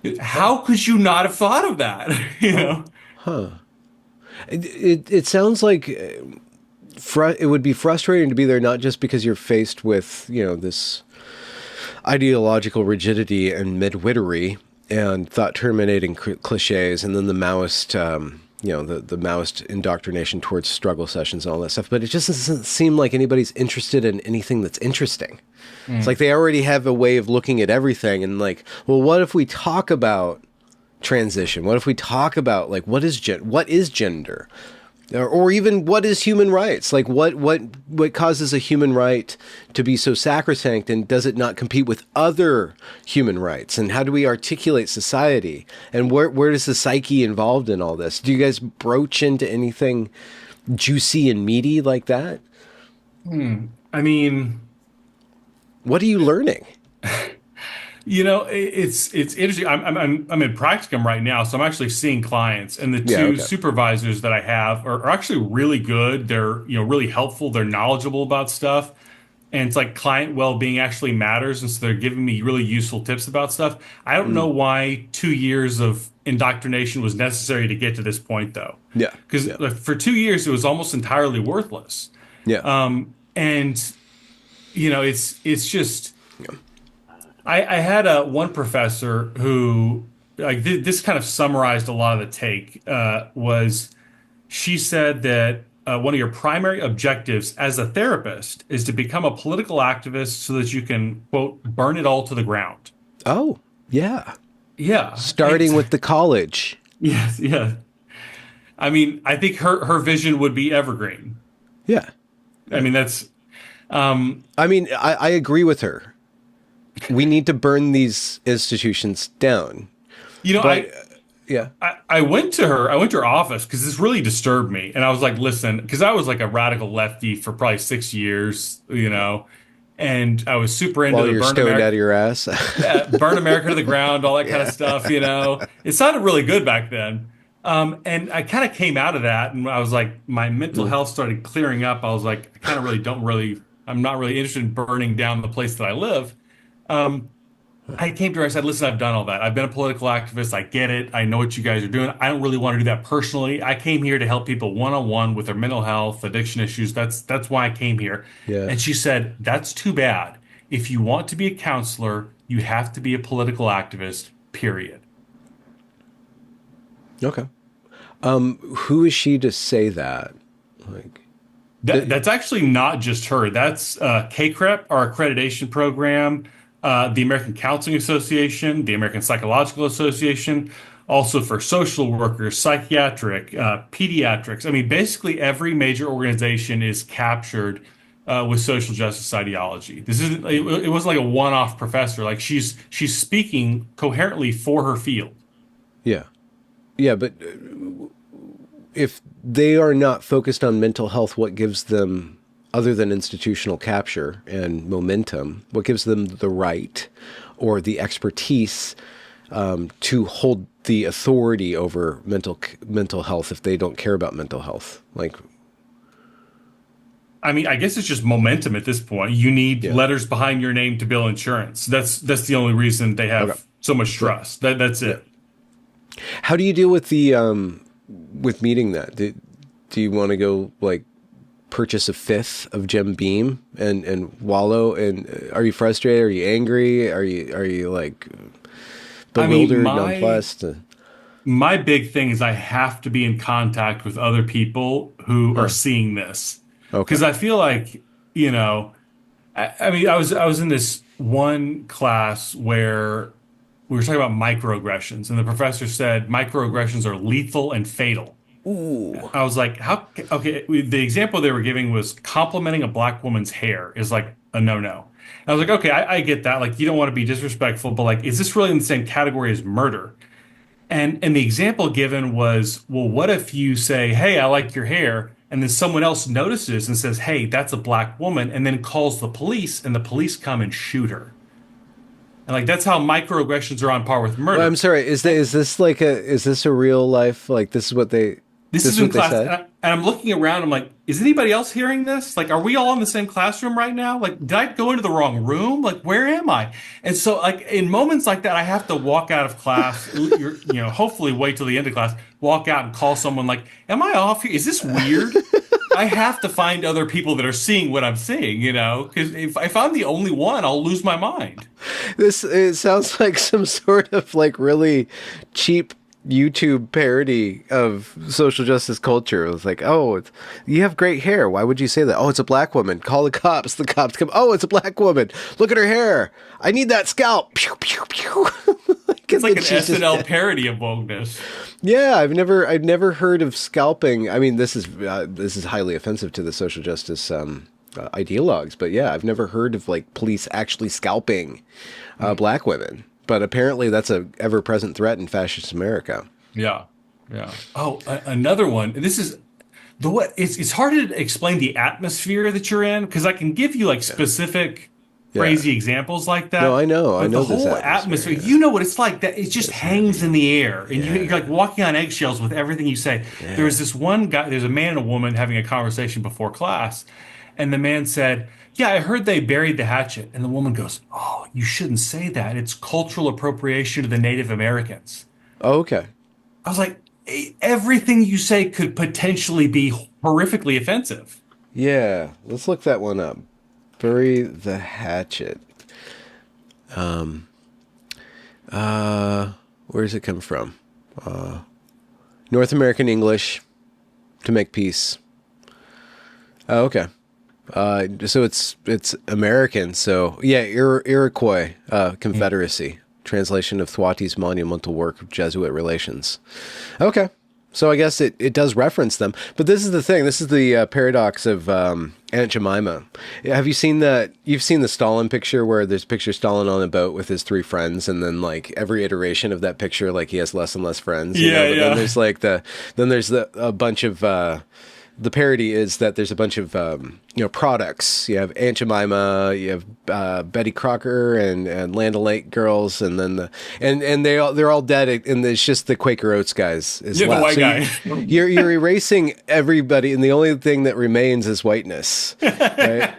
Huh. How could you not have thought of that?" You Huh. know? Huh. It sounds like it would be frustrating to be there, not just because you're faced with, this ideological rigidity and midwittery and thought terminating cliches, and then the Maoist, the Maoist indoctrination towards struggle sessions and all that stuff. But it just doesn't seem like anybody's interested in anything that's interesting. It's like they already have a way of looking at everything, and like, well, what if we talk about transition? What if we talk about like what is gender? Or even what is human rights? Like what causes a human right to be so sacrosanct, and does it not compete with other human rights? And how do we articulate society? And where does the psyche involved in all this? Do you guys broach into anything juicy and meaty like that? I mean, What are you learning? it's interesting. I'm in practicum right now, so I'm actually seeing clients, and the Yeah, two okay. supervisors that I have are actually really good. They're, really helpful. They're knowledgeable about stuff, and it's like client well-being actually matters, and so they're giving me really useful tips about stuff. I don't know Mm. why 2 years of indoctrination was necessary to get to this point, though, Yeah. because Yeah. for 2 years it was almost entirely worthless. Yeah. And it's just. Yeah. I had one professor who, like, this kind of summarized a lot of the take. Was She said that one of your primary objectives as a therapist is to become a political activist so that you can, quote, burn it all to the ground. Oh, yeah. Yeah, Starting with the college. yes, yeah. I mean, I think her vision would be evergreen. Yeah. I Yeah. mean, that's I mean, I agree with her. We need to burn these institutions down. you know But I yeah. I went to her office because this really disturbed me. And I was like, listen, because I was like a radical lefty for probably 6 years, and I was super into While the you're stoned out of your ass. Burn America to the ground, all that kind of Yeah. stuff. It sounded really good back then. And I kind of came out of that, and I was like, my mental Mm. health started clearing up. I was like, I kind of really don't really, I'm not really interested in burning down the place that I live. Um, I came to her. I said, "Listen, I've done all that. I've been a political activist. I get it. I know what you guys are doing. I don't really want to do that personally. I came here to help people one on one with their mental health, addiction issues. That's why I came here." Yeah. And she said, "That's too bad. If you want to be a counselor, you have to be a political activist. Period." Okay. Who is she to say that? Like, That's actually not just her. That's KCREP, our accreditation program, the American Counseling Association, the American Psychological Association, also for social workers, psychiatric, pediatrics. I mean, basically every major organization is captured with social justice ideology. This isn't. It wasn't like a one-off professor. Like she's speaking coherently for her field. yeah. Yeah, but if they are not focused on mental health, what gives them, other than institutional capture and momentum, what gives them the right or the expertise to hold the authority over mental health if they don't care about mental health? Like, I mean, I guess it's just momentum at this point. You need yeah. letters behind your name to bill insurance. That's the only reason they Okay. have so much Yeah. trust. That's Yeah. it. How do you deal with the with meeting that? Do you want to go like purchase a fifth of Jim Beam and wallow? And are you frustrated? Are you angry? Are you like I mean, bewildered, nonplussed? my big thing is I have to be in contact with other people who are Huh. seeing this Okay. because I feel like, I mean, I was in this one class where we were talking about microaggressions, and the professor said microaggressions are lethal and fatal. Ooh. I was like, how? Okay, the example they were giving was complimenting a black woman's hair is like a no-no. I was like, okay, I get that. Like, you don't want to be disrespectful, but like, is this really in the same category as murder? And the example given was, well, what if you say, "Hey, I like your hair," and then someone else notices and says, "Hey, that's a black woman," and then calls the police, and the police come and shoot her. And like, that's how microaggressions are on par with Well, I'm murder. sorry. Is this a real life? Like This this is is in what they class, said? and I'm looking around. I'm like, is anybody else hearing this? Like, are we all in the same classroom right now? Like, did I go into the wrong room? Like, where am I? And so, like, in moments like that, I have to walk out of class. Hopefully, wait till the end of class, walk out and call someone. Like, am I off here? Is this weird? I have to find other people that are seeing what I'm seeing. Because if I'm the only one, I'll lose my mind. This it sounds like some sort of like really cheap YouTube parody of social justice culture. It was like, oh, you have great hair. Why would you say that? Oh, it's a black woman. Call the cops. The cops come. Oh, it's a black woman. Look at her hair. I need that scalp. Pew pew pew. It's And like then an she's just SNL dead. parody of wokeness. Yeah, I've never heard of scalping. I mean, this is highly offensive to the social justice ideologues, but yeah, I've never heard of like police actually scalping black women. But apparently, that's a ever-present threat in fascist America. Yeah. Yeah. Oh, another one. This is the what it's hard to explain the atmosphere that you're in because I can give you like Yeah, specific yeah. crazy examples like No, that. I But the know this whole atmosphere. atmosphere, you Yeah, know what it's like that it just it's hangs in heavy. the air and you're Yeah, like walking on eggshells with everything you say. yeah. There's a man and a woman having a conversation before class, and the man said, "Yeah, I heard they buried the hatchet." And the woman goes, "Oh, you shouldn't say that. It's cultural appropriation to the Native Americans." Oh, okay. I was like, everything you say could potentially be horrifically offensive. Yeah, let's look that one up. Bury the hatchet. Where does it come from? North American English to make peace. Oh, okay. So it's American. So yeah, Iroquois Confederacy. Translation of Thwati's monumental work of Jesuit relations. Okay. So I guess it does reference them. But this is the thing. This is the paradox of Aunt Jemima. Have you seen that? You've seen the Stalin picture where there's a picture of Stalin on a boat with his three friends, and then like every iteration of that picture, like he has less and less friends, you Yeah, know. But then yeah. there's like a bunch of the parody is that there's a bunch of products. You have Aunt Jemima, you have Betty Crocker and Land O'Lake girls, and then they're all dead, and it's just the Quaker Oats guys is Yeah, the left. white So guy. you're erasing everybody, and the only thing that remains is whiteness, right?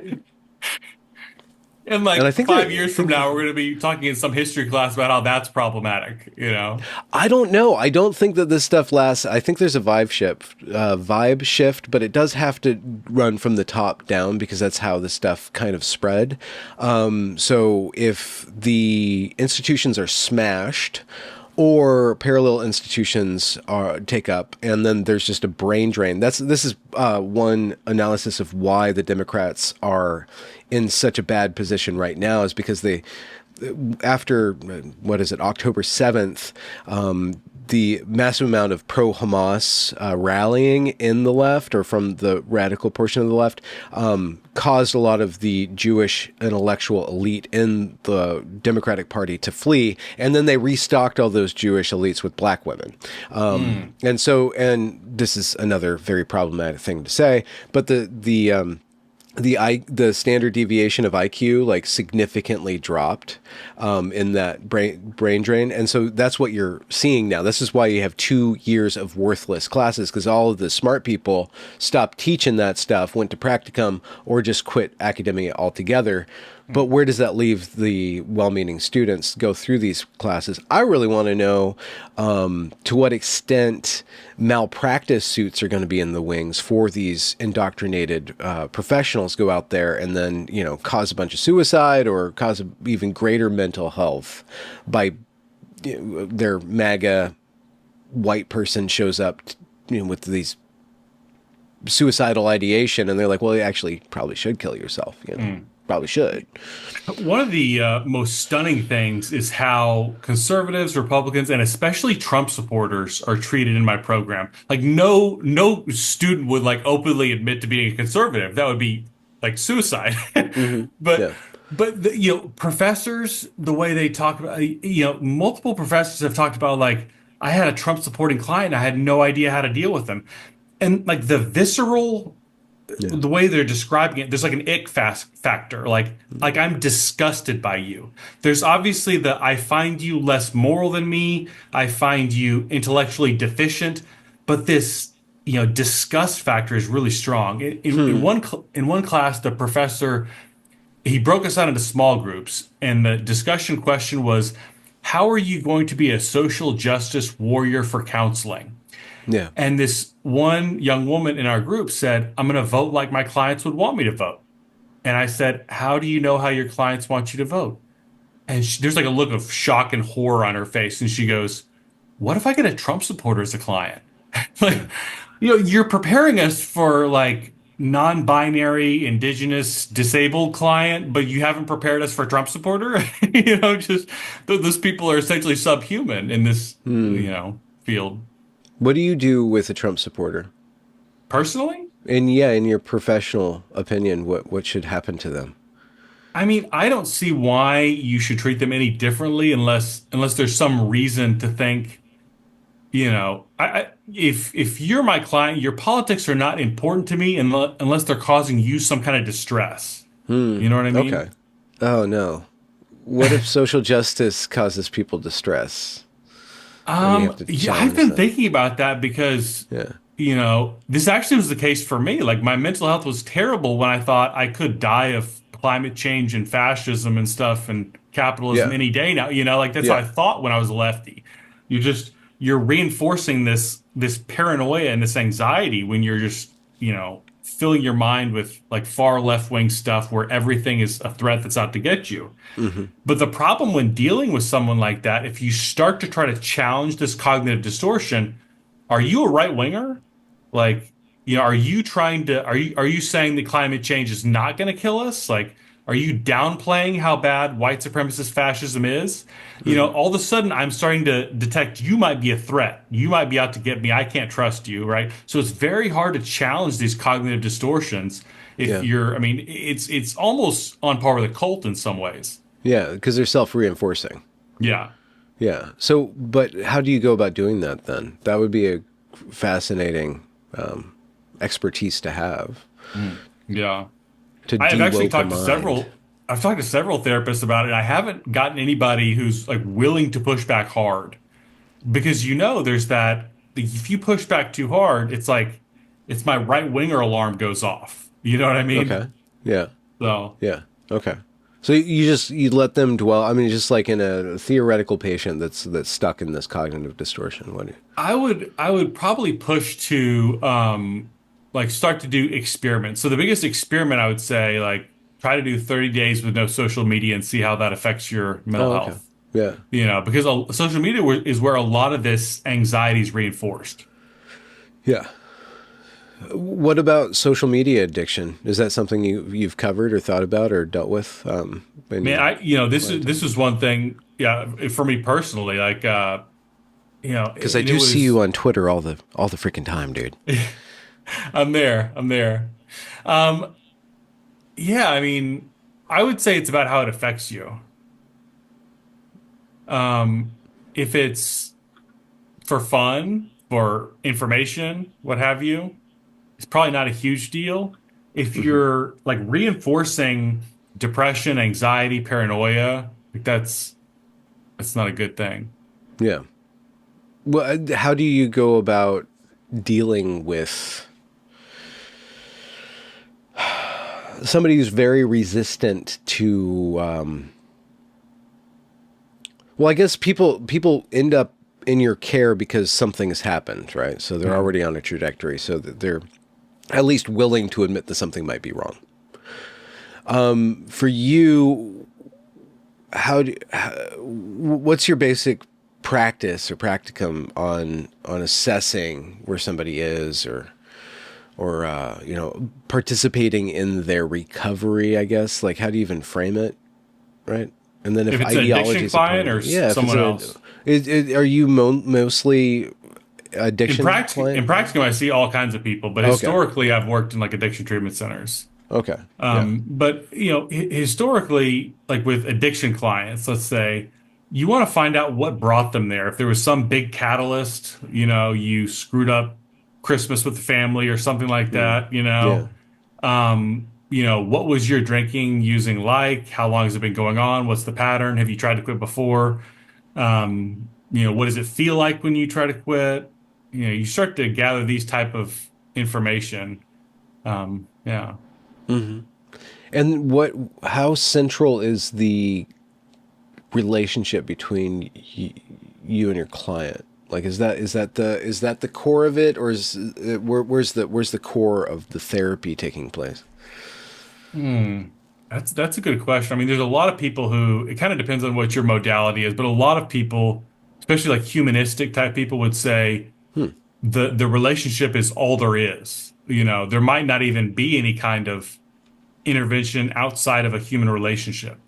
And And like five I years from think now, we're going to be talking in some history class about how that's problematic, you know? I don't know. I don't think that this stuff lasts. I think there's a vibe shift, but it does have to run from the top down because that's how the stuff kind of spread. So if the institutions are smashed, or parallel institutions are take up, and then there's just a brain drain. This is one analysis of why the Democrats are in such a bad position right now is because they after what is it October 7th, the massive amount of pro-Hamas rallying in the left or from the radical portion of the left caused a lot of the Jewish intellectual elite in the Democratic Party to flee, and then they restocked all those Jewish elites with black women. And this is another very problematic thing to say, but the standard deviation of IQ like significantly dropped in that brain drain, and so that's what you're seeing now. This is why you have 2 years of worthless classes because all of the smart people stopped teaching that stuff, went to practicum, or just quit academia altogether. But where does that leave the well-meaning students go through these classes? I really want to know to what extent malpractice suits are going to be in the wings for these indoctrinated professionals go out there and then, cause a bunch of suicide or cause even greater mental health by their MAGA white person shows up, with these suicidal ideation, and they're like, well, you actually probably should kill yourself, probably should. One of the most stunning things is how conservatives, Republicans, and especially Trump supporters are treated in my program. Like no student would like openly admit to being a conservative. That would be like suicide. Hmm. But Yeah. professors, the way they talk about, multiple professors have talked about like I had a Trump supporting client, and I had no idea how to deal with them, and like the visceral Yeah. the way they're describing it, there's like an ick fast factor. Like I'm disgusted by you. There's obviously the I find you less moral than me. I find you intellectually deficient. But this, disgust factor is really strong. Hmm. In one class, the professor he broke us out into small groups, and the discussion question was, how are you going to be a social justice warrior for counseling? Yeah. And this one young woman in our group said, I'm going to vote like my clients would want me to vote. And I said, how do you know how your clients want you to vote? And there's like a look of shock and horror on her face. And she goes, what if I get a Trump supporter as a client? Like, you're preparing us for like non-binary, indigenous, disabled client, but you haven't prepared us for Trump supporter. Just those people are essentially subhuman in this, Hmm. field. What do you do with a Trump supporter? Personally, And yeah, in your professional opinion, what should happen to them? I mean, I don't see why you should treat them any differently unless there's some reason to think, if you're my client, your politics are not important to me unless they're causing you some kind of distress. Hmm. You know what I mean? Okay. Oh no. What if social justice causes people distress and you have to Yeah, I've challenge been them? thinking about that because, Yeah. this actually was the case for me. Like my mental health was terrible when I thought I could die of climate change and fascism and stuff and capitalism Yeah. any day now. Like that's how Yeah. I thought when I was a lefty. You're reinforcing this paranoia and this anxiety when you're just, filling your mind with like far left wing stuff where everything is a threat that's out to get you. Hmm. But the problem when dealing with someone like that, if you start to try to challenge this cognitive distortion, are you a right winger? Like, are you trying to are you saying that climate change is not going to kill us? Like, are you downplaying how bad white supremacist fascism is? Hmm. All of a sudden I'm starting to detect you might be a threat. You might be out to get me. I can't trust you, right? So it's very hard to challenge these cognitive distortions if Yeah. I mean, it's almost on par with a cult in some ways. Yeah. Because they're self-reinforcing. Yeah. Yeah. So, but how do you go about doing that then? That would be a fascinating expertise to have Mm. Yeah. to I have actually de-woke a talked to mind. I've talked to several therapists about it. I haven't gotten anybody who's like willing to push back hard because there's that if you push back too hard, it's like it's my right winger alarm goes off. You know what I mean? Okay. Yeah. So Yeah. Okay. So you let them dwell. I mean, just like in a theoretical patient that's stuck in this cognitive distortion. What? I would probably push to like start to do experiments. So the biggest experiment I would say like try to do 30 days with no social media and see how that affects your mental Oh, okay. health. Yeah. Because social media is where a lot of this anxiety is reinforced. Yeah. What about social media addiction? Is that something you've covered or thought about or dealt with in Man, your this lifetime? is one thing, yeah, for me personally, like Because I and it do see you was on Twitter all the freaking time, dude. I'm there. Um, yeah, I mean, I would say it's about how it affects you. Um, if it's for fun, for information, what have you, it's probably not a huge deal. If Hmm. you're like reinforcing depression, anxiety, paranoia, like that's not a good thing. Yeah. Well, how do you go about dealing with somebody who's very resistant to? Well, I guess people end up in your care because something has happened, right? So they're Mhm. already on a trajectory, so that they're at least willing to admit that something might be wrong. For you, what's your basic practice or practicum on assessing where somebody is or participating in their recovery, I guess? Like, how do you even frame it, right? And then if If it's an ideology addiction is a part client of or it, yeah, if it's someone an else. are you mostly addiction In client? practicum, I see all kinds of people, but Okay. historically, I've worked in like addiction treatment centers. Okay. Yeah. But historically, like with addiction clients, let's say you want to find out what brought them there. If there was some big catalyst, you screwed up Christmas with the family or something like Mm. that, Yeah. what was your drinking using like? How long has it been going on? What's the pattern? Have you tried to quit before? What does it feel like when you try to quit? You start to gather these type of information. Yeah. And how central is the relationship between you and your client? Like, is that the core of it, or where's the core of the therapy taking place? Hmm. That's a good question. I mean, there's a lot of people who it kind of depends on what your modality is, but a lot of people, especially like humanistic type people would say Hmm. the relationship is all there is. There might not even be any kind of intervention outside of a human relationship.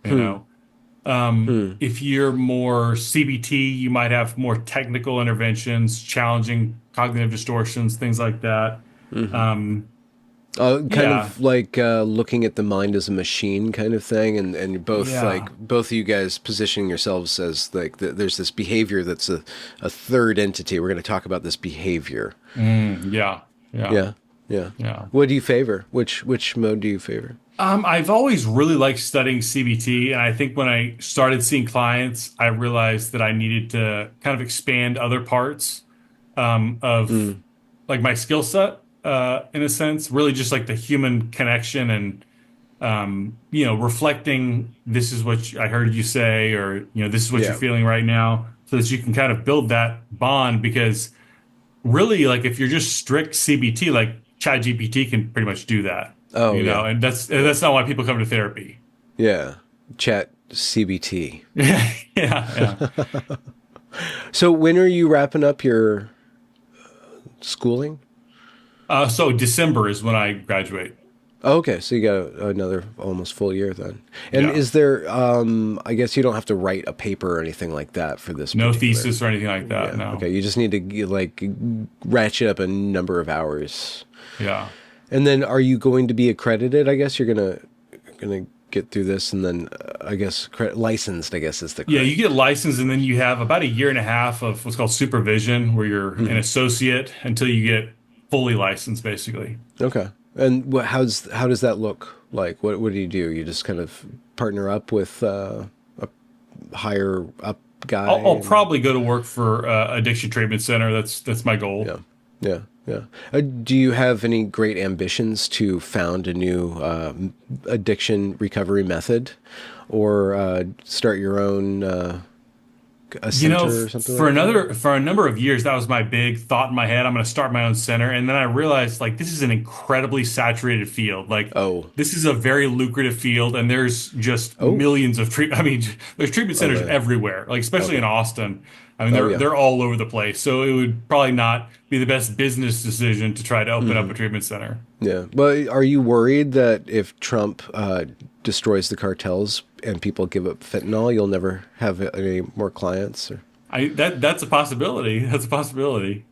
You Hmm. know, Hmm. if you're more CBT, you might have more technical interventions, challenging cognitive distortions, things like that. Hmm. Um, Kind yeah, of like looking at the mind as a machine kind of thing, and you're both yeah, like both of you guys positioning yourselves as like there's this behavior that's a third entity. We're going to talk about this behavior. yeah, yeah, Yeah, yeah. yeah. What do you favor? Which mode do you favor? I've always really liked studying CBT, and I think when I started seeing clients, I realized that I needed to kind of expand other parts of Mm, like my skill set, in a sense, really just like the human connection and reflecting this is what I heard you say, or this is what you're yeah. feeling right now, so that you can kind of build that bond. Because really, like if you're just strict CBT, like ChatGPT can pretty much do that, Oh yeah. and that's Yeah. that's not why people come to therapy. Yeah. Chat CBT. Yeah, yeah. So when are you wrapping up your schooling? So December is when I graduate. Oh, okay, so you got another almost full year then. And Yeah, is there, I guess you don't have to write a paper or anything like that for this no particular. thesis or anything like that. Yeah, No. okay. You just need to like ratchet up a number of hours. Yeah. And then are you going to be accredited? I guess you're gonna get through this and then I guess licensed, I guess is the Yeah, correct. you get licensed and then you have about a year and a half of what's called supervision, where you're an Mhm. associate until you get fully licensed, basically. Okay. And how does that look like? What do? You just kind of partner up with a higher up guy I'll and probably go to work for addiction treatment center. That's my goal. yeah, yeah, yeah. Do you have any great ambitions to found a new addiction recovery method, or start your own a center or something like that? For a number of years, that was my big thought in my head. I'm going to start my own center, and then I realized like this is an incredibly saturated field. Like Oh, this is a very lucrative field, and there's just oh, millions of treat. I mean, there's treatment oh, centers really? everywhere. Like especially in Okay. Austin. I mean, Oh, they're yeah. they're all over the place. So it would probably not be the best business decision to try to open up Hmm. a treatment center. Yeah. But are you worried that if Trump destroys the cartels and people give up fentanyl, you'll never have any more clients? Or That's a possibility. That's a possibility.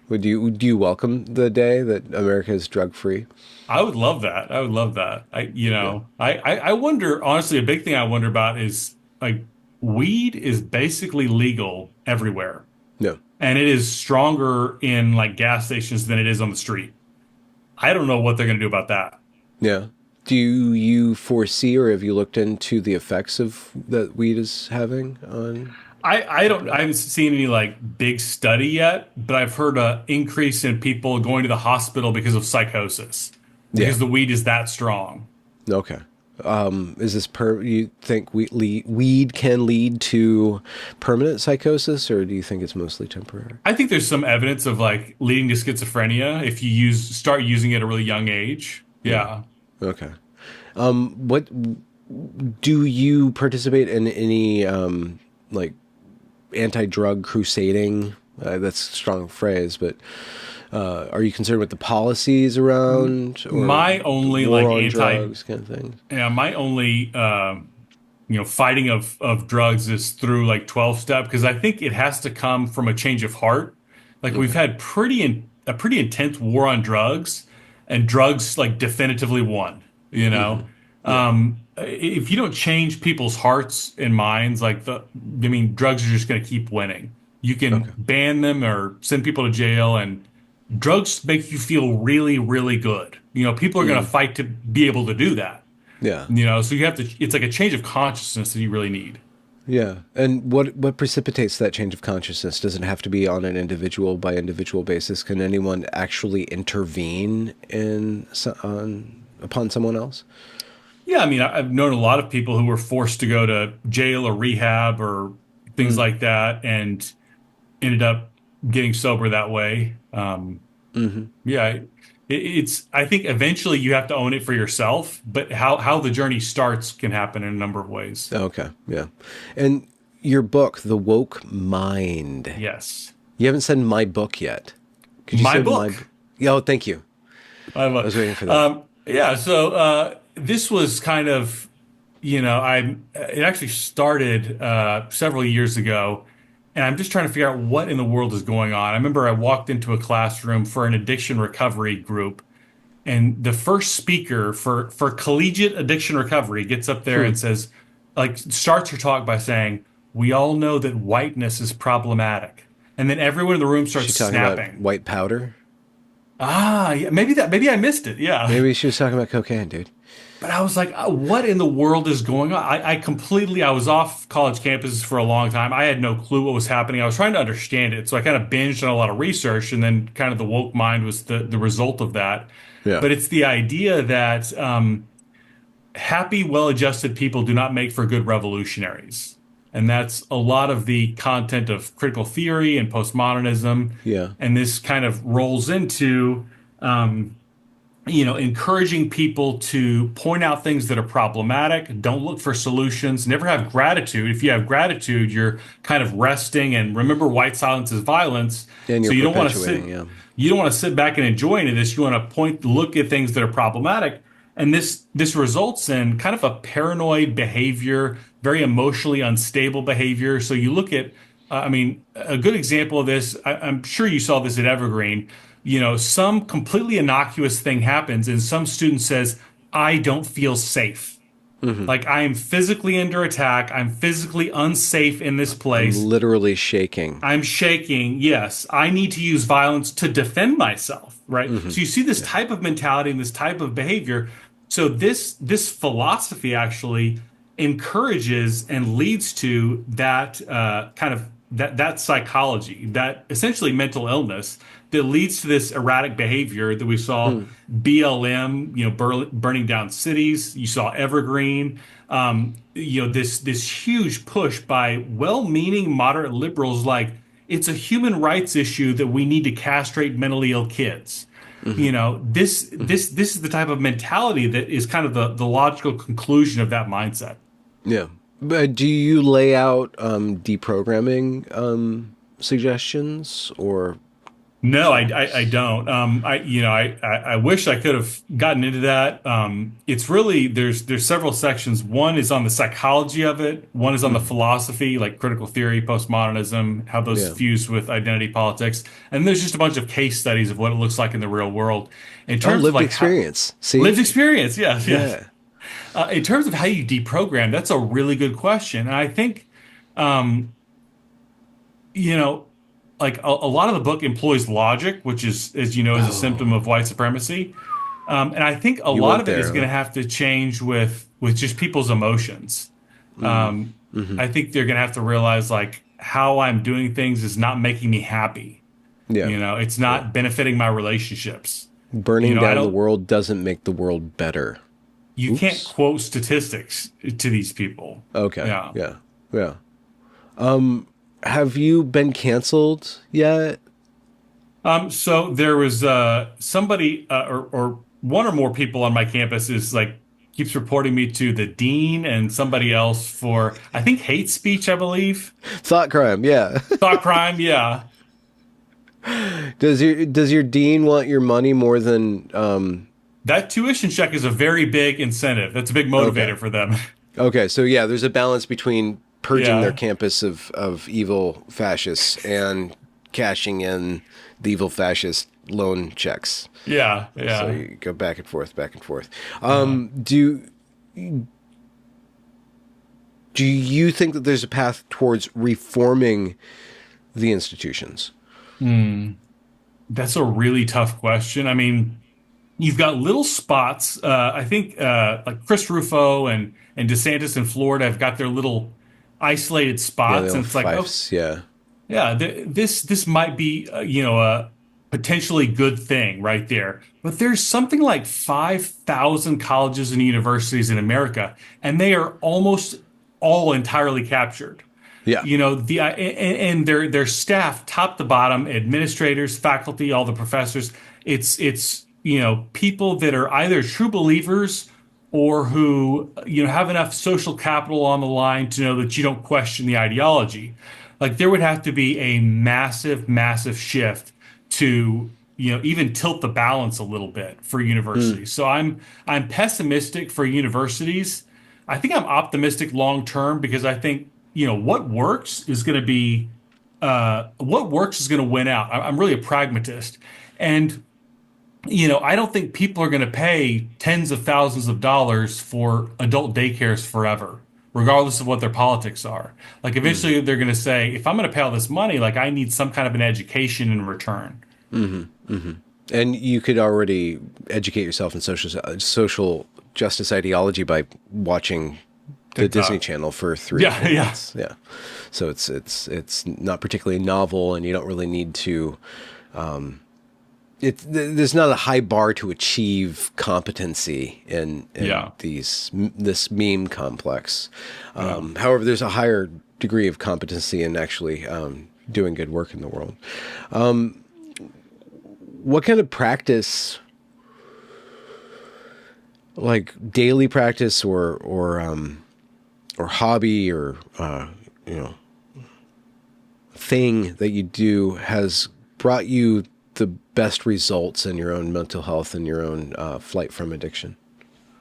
do you welcome the day that America is drug free? I would love that. I would love that. Yeah. I wonder, honestly, a big thing I wonder about is like weed is basically legal everywhere. No. And it is stronger in like gas stations than it is on the street. I don't know what they're going to do about that. Yeah. Do you foresee or have you looked into the effects of that weed is having on I haven't seen any like big study yet, but I've heard a increase in people going to the hospital because of psychosis, yeah. because the weed is that strong. Okay. Is this you think weed can lead to permanent psychosis or do you think it's mostly temporary? I think there's some evidence of like leading to schizophrenia if you start using it at a really young age. Yeah. Yeah. Okay. What do you participate in any like anti-drug crusading? That's a strong phrase, but are you concerned with the policies around or My the only like war on anti, drugs kind of thing? yeah, my only fighting of drugs is through like 12 step, because I think it has to come from a change of heart. Like we've Okay. had a pretty intense war on drugs, and drugs like definitively won, you Hmm. know. Yeah. If you don't change people's hearts and minds, I mean, drugs are just going to keep winning. You Okay. can ban them or send people to jail, and drugs make you feel really, really good. People are going to Mm. fight to be able to do that. Yeah. So you have to, it's like a change of consciousness that you really need. Yeah. And what precipitates that change of consciousness? Does it have to be on an individual by individual basis? Can anyone actually intervene on upon someone else? Yeah, I mean, I've known a lot of people who were forced to go to jail or rehab or things Mm. like that and ended up getting sober that way. Hmm. Yeah, I think eventually you have to own it for yourself, but how the journey starts can happen in a number of ways. Okay. Yeah. And your book, The Woke Mind. Yes. You haven't said my book yet. Could you My say my? book. Yeah, oh, thank you. My I book. was waiting for that. Yeah. So this was kind of, it actually started several years ago, and I'm just trying to figure out what in the world is going on. I remember I walked into a classroom for an addiction recovery group, and the first speaker for collegiate addiction recovery gets up there Hmm. and says, like, starts her talk by saying, "We all know that whiteness is problematic," and then everyone in the room Is she starts talking about snapping. white powder? Ah, yeah, maybe I missed it. Yeah. Maybe she was talking about cocaine, dude. But I was like, what in the world is going on? I was off college campuses for a long time. I had no clue what was happening. I was trying to understand it. So I kind of binged on a lot of research, and then kind of the woke mind was the result of that. Yeah. But it's the idea that happy, well-adjusted people do not make for good revolutionaries. And that's a lot of the content of critical theory and postmodernism. Yeah. And this kind of rolls into encouraging people to point out things that are problematic, don't look for solutions, never have gratitude. If you have gratitude, you're kind of resting and remember white silence is violence. And So you're perpetuating, yeah. you don't want to sit back and enjoy any of this. You want to look at things that are problematic. And this results in kind of a paranoid behavior, very emotionally unstable behavior. So you look at, a good example of this, I'm sure you saw this at Evergreen. Some completely innocuous thing happens, and some student says, "I don't feel safe. Hmm. Like I am physically under attack. I'm physically unsafe in this I'm place. literally shaking. I'm shaking. Yes, I need to use violence to defend myself." Right. Hmm. So you see this Yeah. type of mentality and this type of behavior. So this philosophy actually encourages and leads to that kind of that psychology, that essentially mental illness that leads to this erratic behavior that we saw Hmm. BLM, burning down cities. You saw Evergreen. This huge push by well-meaning moderate liberals, like it's a human rights issue that we need to castrate mentally ill kids. Hmm. Hmm. This is the type of mentality that is kind of the logical conclusion of that mindset. Yeah. But do you lay out deprogramming suggestions or No, so? I don't. I wish I could have gotten into that. It's really there's several sections. One is on the psychology of it. One is on the Hmm. philosophy, like critical theory, postmodernism, how those Yeah. fuse with identity politics. And there's just a bunch of case studies of what it looks like in the real world. In Oh, terms of lived like how experience. See? lived experience, yes, yes. Yeah. In terms of how you deprogram, that's a really good question. And I think, um, you know, like a lot of the book employs logic, which is, as you know, is a symptom Oh, of white supremacy. And I think a you lot went of it there, is going huh? to have to change with just people's emotions. Mm. Hmm. I think they're going to have to realize like how I'm doing things is not making me happy. Yeah. It's Yeah. not benefiting my relationships. Burning I down the don't. world doesn't make the world better. You can't Oops. quote statistics to these people. Okay. Yeah. Yeah. Yeah. Have you been canceled yet? So there was somebody or one or more people on my campus is like keeps reporting me to the dean and somebody else for I think hate speech, I believe. Thought crime. Yeah. Thought crime, yeah. Does your dean want your money more than That tuition check is a very big incentive. That's a big okay. motivator for them. Okay, so yeah, there's a balance between purging their Yeah. campus of evil fascists and cashing in the evil fascist loan checks. Yeah, So yeah. you go back and forth, back and forth. Yeah. Do you think that there's a path towards reforming the institutions? Hmm. That's a really tough question. I mean, you've got little spots. I think like Chris Rufo and DeSantis in Florida have got their little isolated Yeah, the spots, and old it's like, oh, fiefs. Yeah. yeah, this might be a potentially good thing right there. But there's something like 5,000 colleges and universities in America, and they are almost all entirely captured. Yeah. And their staff, top to bottom, administrators, faculty, all the professors. It's people that are either true believers or who, have enough social capital on the line to know that you don't question the ideology. Like there would have to be a massive, massive shift to, even tilt the balance a little bit for Hmm. universities. So I'm pessimistic for universities. I think I'm optimistic long term because I think, what works is going to be what works is going to win out. I'm really a pragmatist. And I don't think people are going to pay tens of thousands of dollars for adult daycares forever, regardless of what their politics are. Like Hmm. eventually they're going to say, if I'm going to pay all this money, like I need some kind of an education in return. Hmm. Hmm. And you could already educate yourself in social justice ideology by watching the Disney TikTok. Channel for three or Yeah, four yeah, months. Yeah, so it's not particularly novel, and you don't really need to. There's not a high bar to achieve competency in yeah, this meme complex. yeah. However, there's a higher degree of competency in actually doing good work in the world. What kind of practice, like daily practice or hobby or you know thing that you do, has brought you the best results in your own mental health and your own flight from addiction?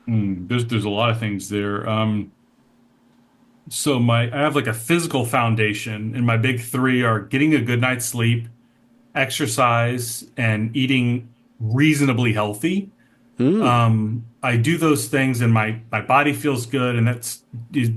There's a lot of things there. So I have like a physical foundation, and my big three are getting a good night's sleep, exercise, and eating reasonably healthy. Mm, I do those things and my body feels good, and it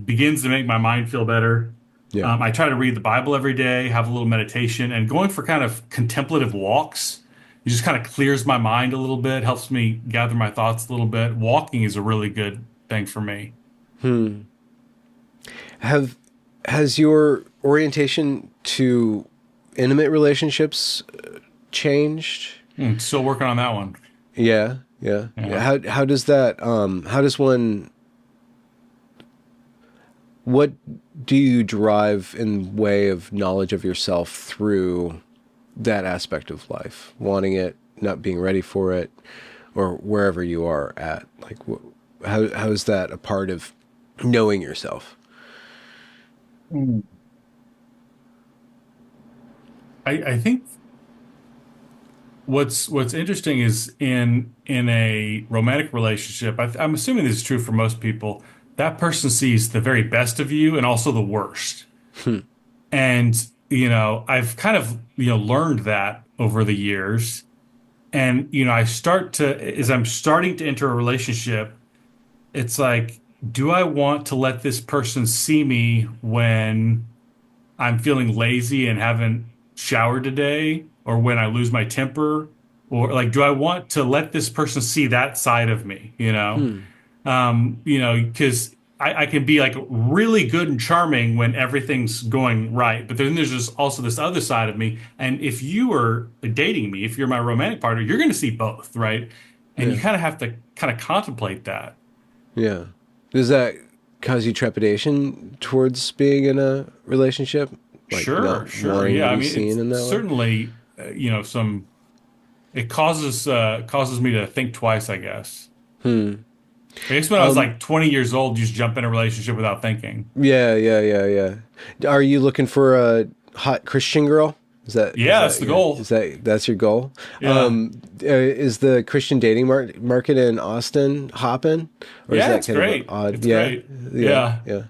begins to make my mind feel better. yeah. I try to read the Bible every day, have a little meditation, and going for kind of contemplative walks. It just kind of clears my mind a little bit, helps me gather my thoughts a little bit. Walking is a really good thing for me. Hmm. Have has your orientation to intimate relationships changed? Still working on that one. Yeah, yeah, yeah. Yeah. How does that how does one, what do you derive in way of knowledge of yourself through that aspect of life? Wanting it, not being ready for it, or wherever you are at. Like how is that a part of knowing yourself? Mm. I think what's interesting is in a romantic relationship, I'm assuming this is true for most people, that person sees the very best of you and also the worst. Hmm. And, I've kind of, learned that over the years. And, as I'm starting to enter a relationship, it's like, do I want to let this person see me when I'm feeling lazy and haven't showered today, or when I lose my temper, or like, do I want to let this person see that side of me? Hmm. Because I can be like really good and charming when everything's going right, but then there's just also this other side of me. And if you are dating me, if you're my romantic partner, you're going to see both, right? And you Yeah. kind of have to kind of contemplate that. Yeah. Does that cause you trepidation towards being in a relationship? Like Sure, not sure. wanting to Yeah, I be mean, seen it's in that way? certainly, some it causes me to think twice, I guess. Hmm. I guess when I was Um, like 20 years old, you just jump in a relationship without thinking. yeah, yeah, yeah, yeah. Are you looking for a hot Christian girl? Yeah, that's the goal. That's your goal? Yeah. Is the Christian dating market in Austin hopping, or is Yeah, that it's kind of great. odd? It's Yeah, great. yeah, Yeah.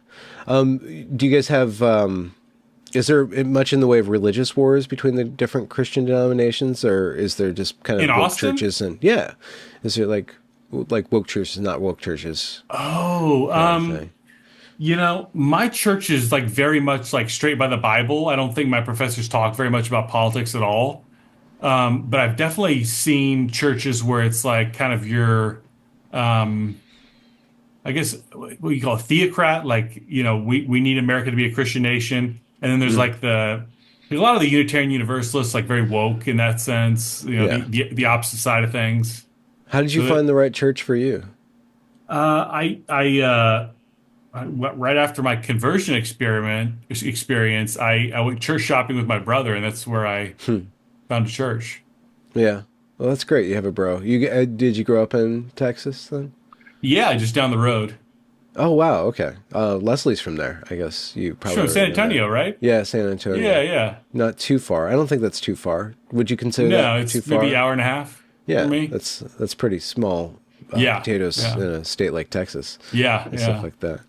yeah. Do you guys have? Is there much in the way of religious wars between the different Christian denominations, or is there just kind In of woke Austin? churches? And yeah, is there like woke churches, not woke churches Oh, kind of thing? my church is like very much like straight by the Bible. I don't think my professors talk very much about politics at all. But I've definitely seen churches where it's like kind of um, I guess what you call a theocrat, like, we need America to be a Christian nation. And then there's Mm, like a lot of the Unitarian Universalists, like very woke in that sense, yeah. the opposite side of things. How did you So that find the right church for you? right after my conversion experience, I went church shopping with my brother, and that's where I Hmm. found a church. Yeah. Well, that's great. You have a bro. Did you grow up in Texas then? Yeah, just down the road. Oh, wow. Okay. Leslie's from there. I guess you She's probably from San already know that. Antonio, right? Yeah, San Yeah, Antonio. yeah. Not too far. I don't think that's too far. Would you consider No, that too it's maybe far? hour and a half for Yeah, me. that's pretty small Yeah, potatoes yeah, in a state like Texas yeah, and stuff yeah. like that.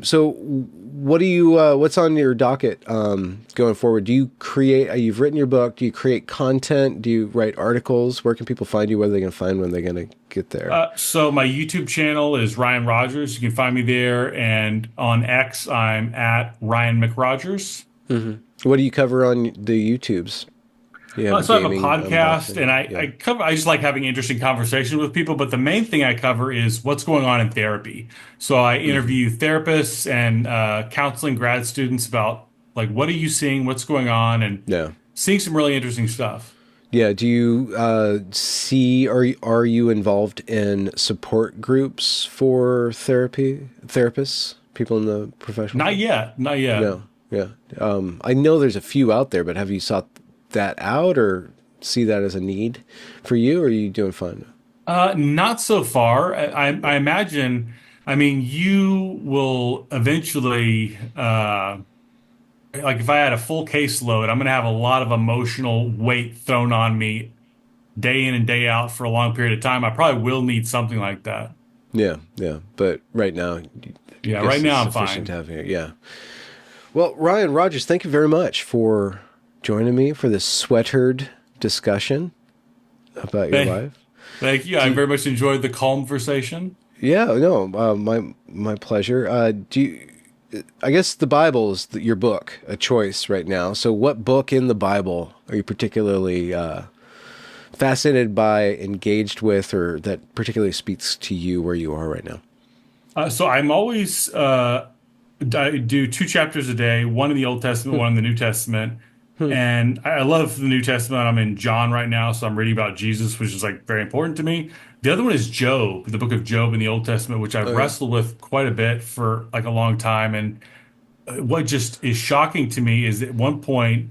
So what do you what's on your docket going forward? Do you create? You've written your book. Do you create content? Do you write articles? Where can people find you? Where are they going to find when they're going to get there? So my YouTube channel is Ryan Rogers. You can find me there, and on X, I'm at Ryan McRogers. What do you cover on the YouTubes? Do you have a So I have a gaming podcast, and unboxing? I, Yeah. I cover. I just like having interesting conversations with people. But the main thing I cover is what's going on in therapy. So I Hmm. interview therapists and counseling grad students about like what are you seeing, what's going on, and Yeah. seeing some really interesting stuff. Yeah. Do you see? Are you involved in support groups for therapists, people in the professional Not field? yet, not yet. No. Yeah. I know there's a few out there, but have you sought that out or see that as a need for you, or are you doing fine? Not so far. I Yeah. imagine. I mean, you will eventually. Like if I had a full caseload, I'm going to have a lot of emotional weight thrown on me day in and day out for a long period of time. I probably will need something like that. Yeah. Yeah. But right now, I Yeah, right guess it's now I'm sufficient to fine. have here. Yeah. Well, Ryan Rogers, thank you very much for joining me for this sweatered discussion about your Thank, life. thank you. Do I you, very much enjoyed the conversation. yeah, no, my pleasure. Do you, I guess the Bible is your book, a choice right now. So, what book in the Bible are you particularly fascinated by, engaged with, or that particularly speaks to you where you are right now? So I'm always I do two chapters a day, one in the Old Testament, Hmm. one in the New Testament. Hmm. And I love the New Testament. I'm in John right now, so I'm reading about Jesus, which is like very important to me. The other one is Job, the book of Job in the Old Testament, which I've Oh yeah. wrestled with quite a bit for like a long time. And what just is shocking to me is at one point,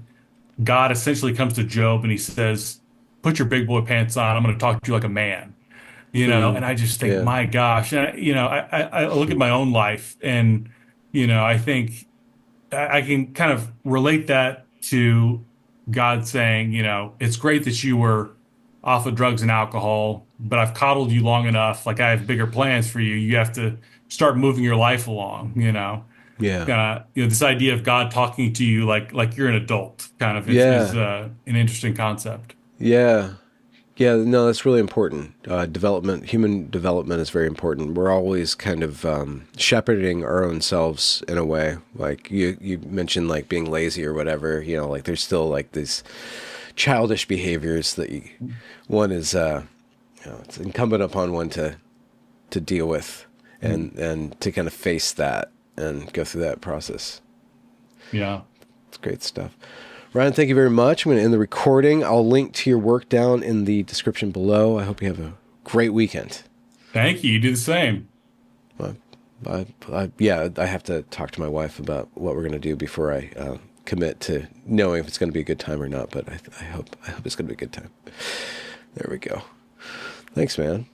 God essentially comes to Job and he says, "Put your big boy pants on. I'm going to talk to you like a man." Hmm. And I just think, Yeah. my gosh, and I look at my own life, and I think I can kind of relate that to God saying, it's great that you were off of drugs and alcohol, but I've coddled you long enough. Like I have bigger plans for you. You have to start moving your life along. Yeah. This idea of God talking to you like you're an adult, kind of is Yeah. an interesting concept. Yeah. Yeah, no, that's really important. Development, human development is very important. We're always kind of shepherding our own selves in a way. Like you mentioned, like being lazy or whatever. Like there's still like these childish behaviors that one is, it's incumbent upon one to deal with and to kind of face that and go through that process. Yeah. It's great stuff. Ryan, thank you very much. I'm going to end the recording. I'll link to your work down in the description below. I hope you have a great weekend. Thank you. You do the same. Uh, yeah, I have to talk to my wife about what we're going to do before I commit to knowing if it's going to be a good time or not. But I hope it's going to be a good time. There we go. Thanks, man.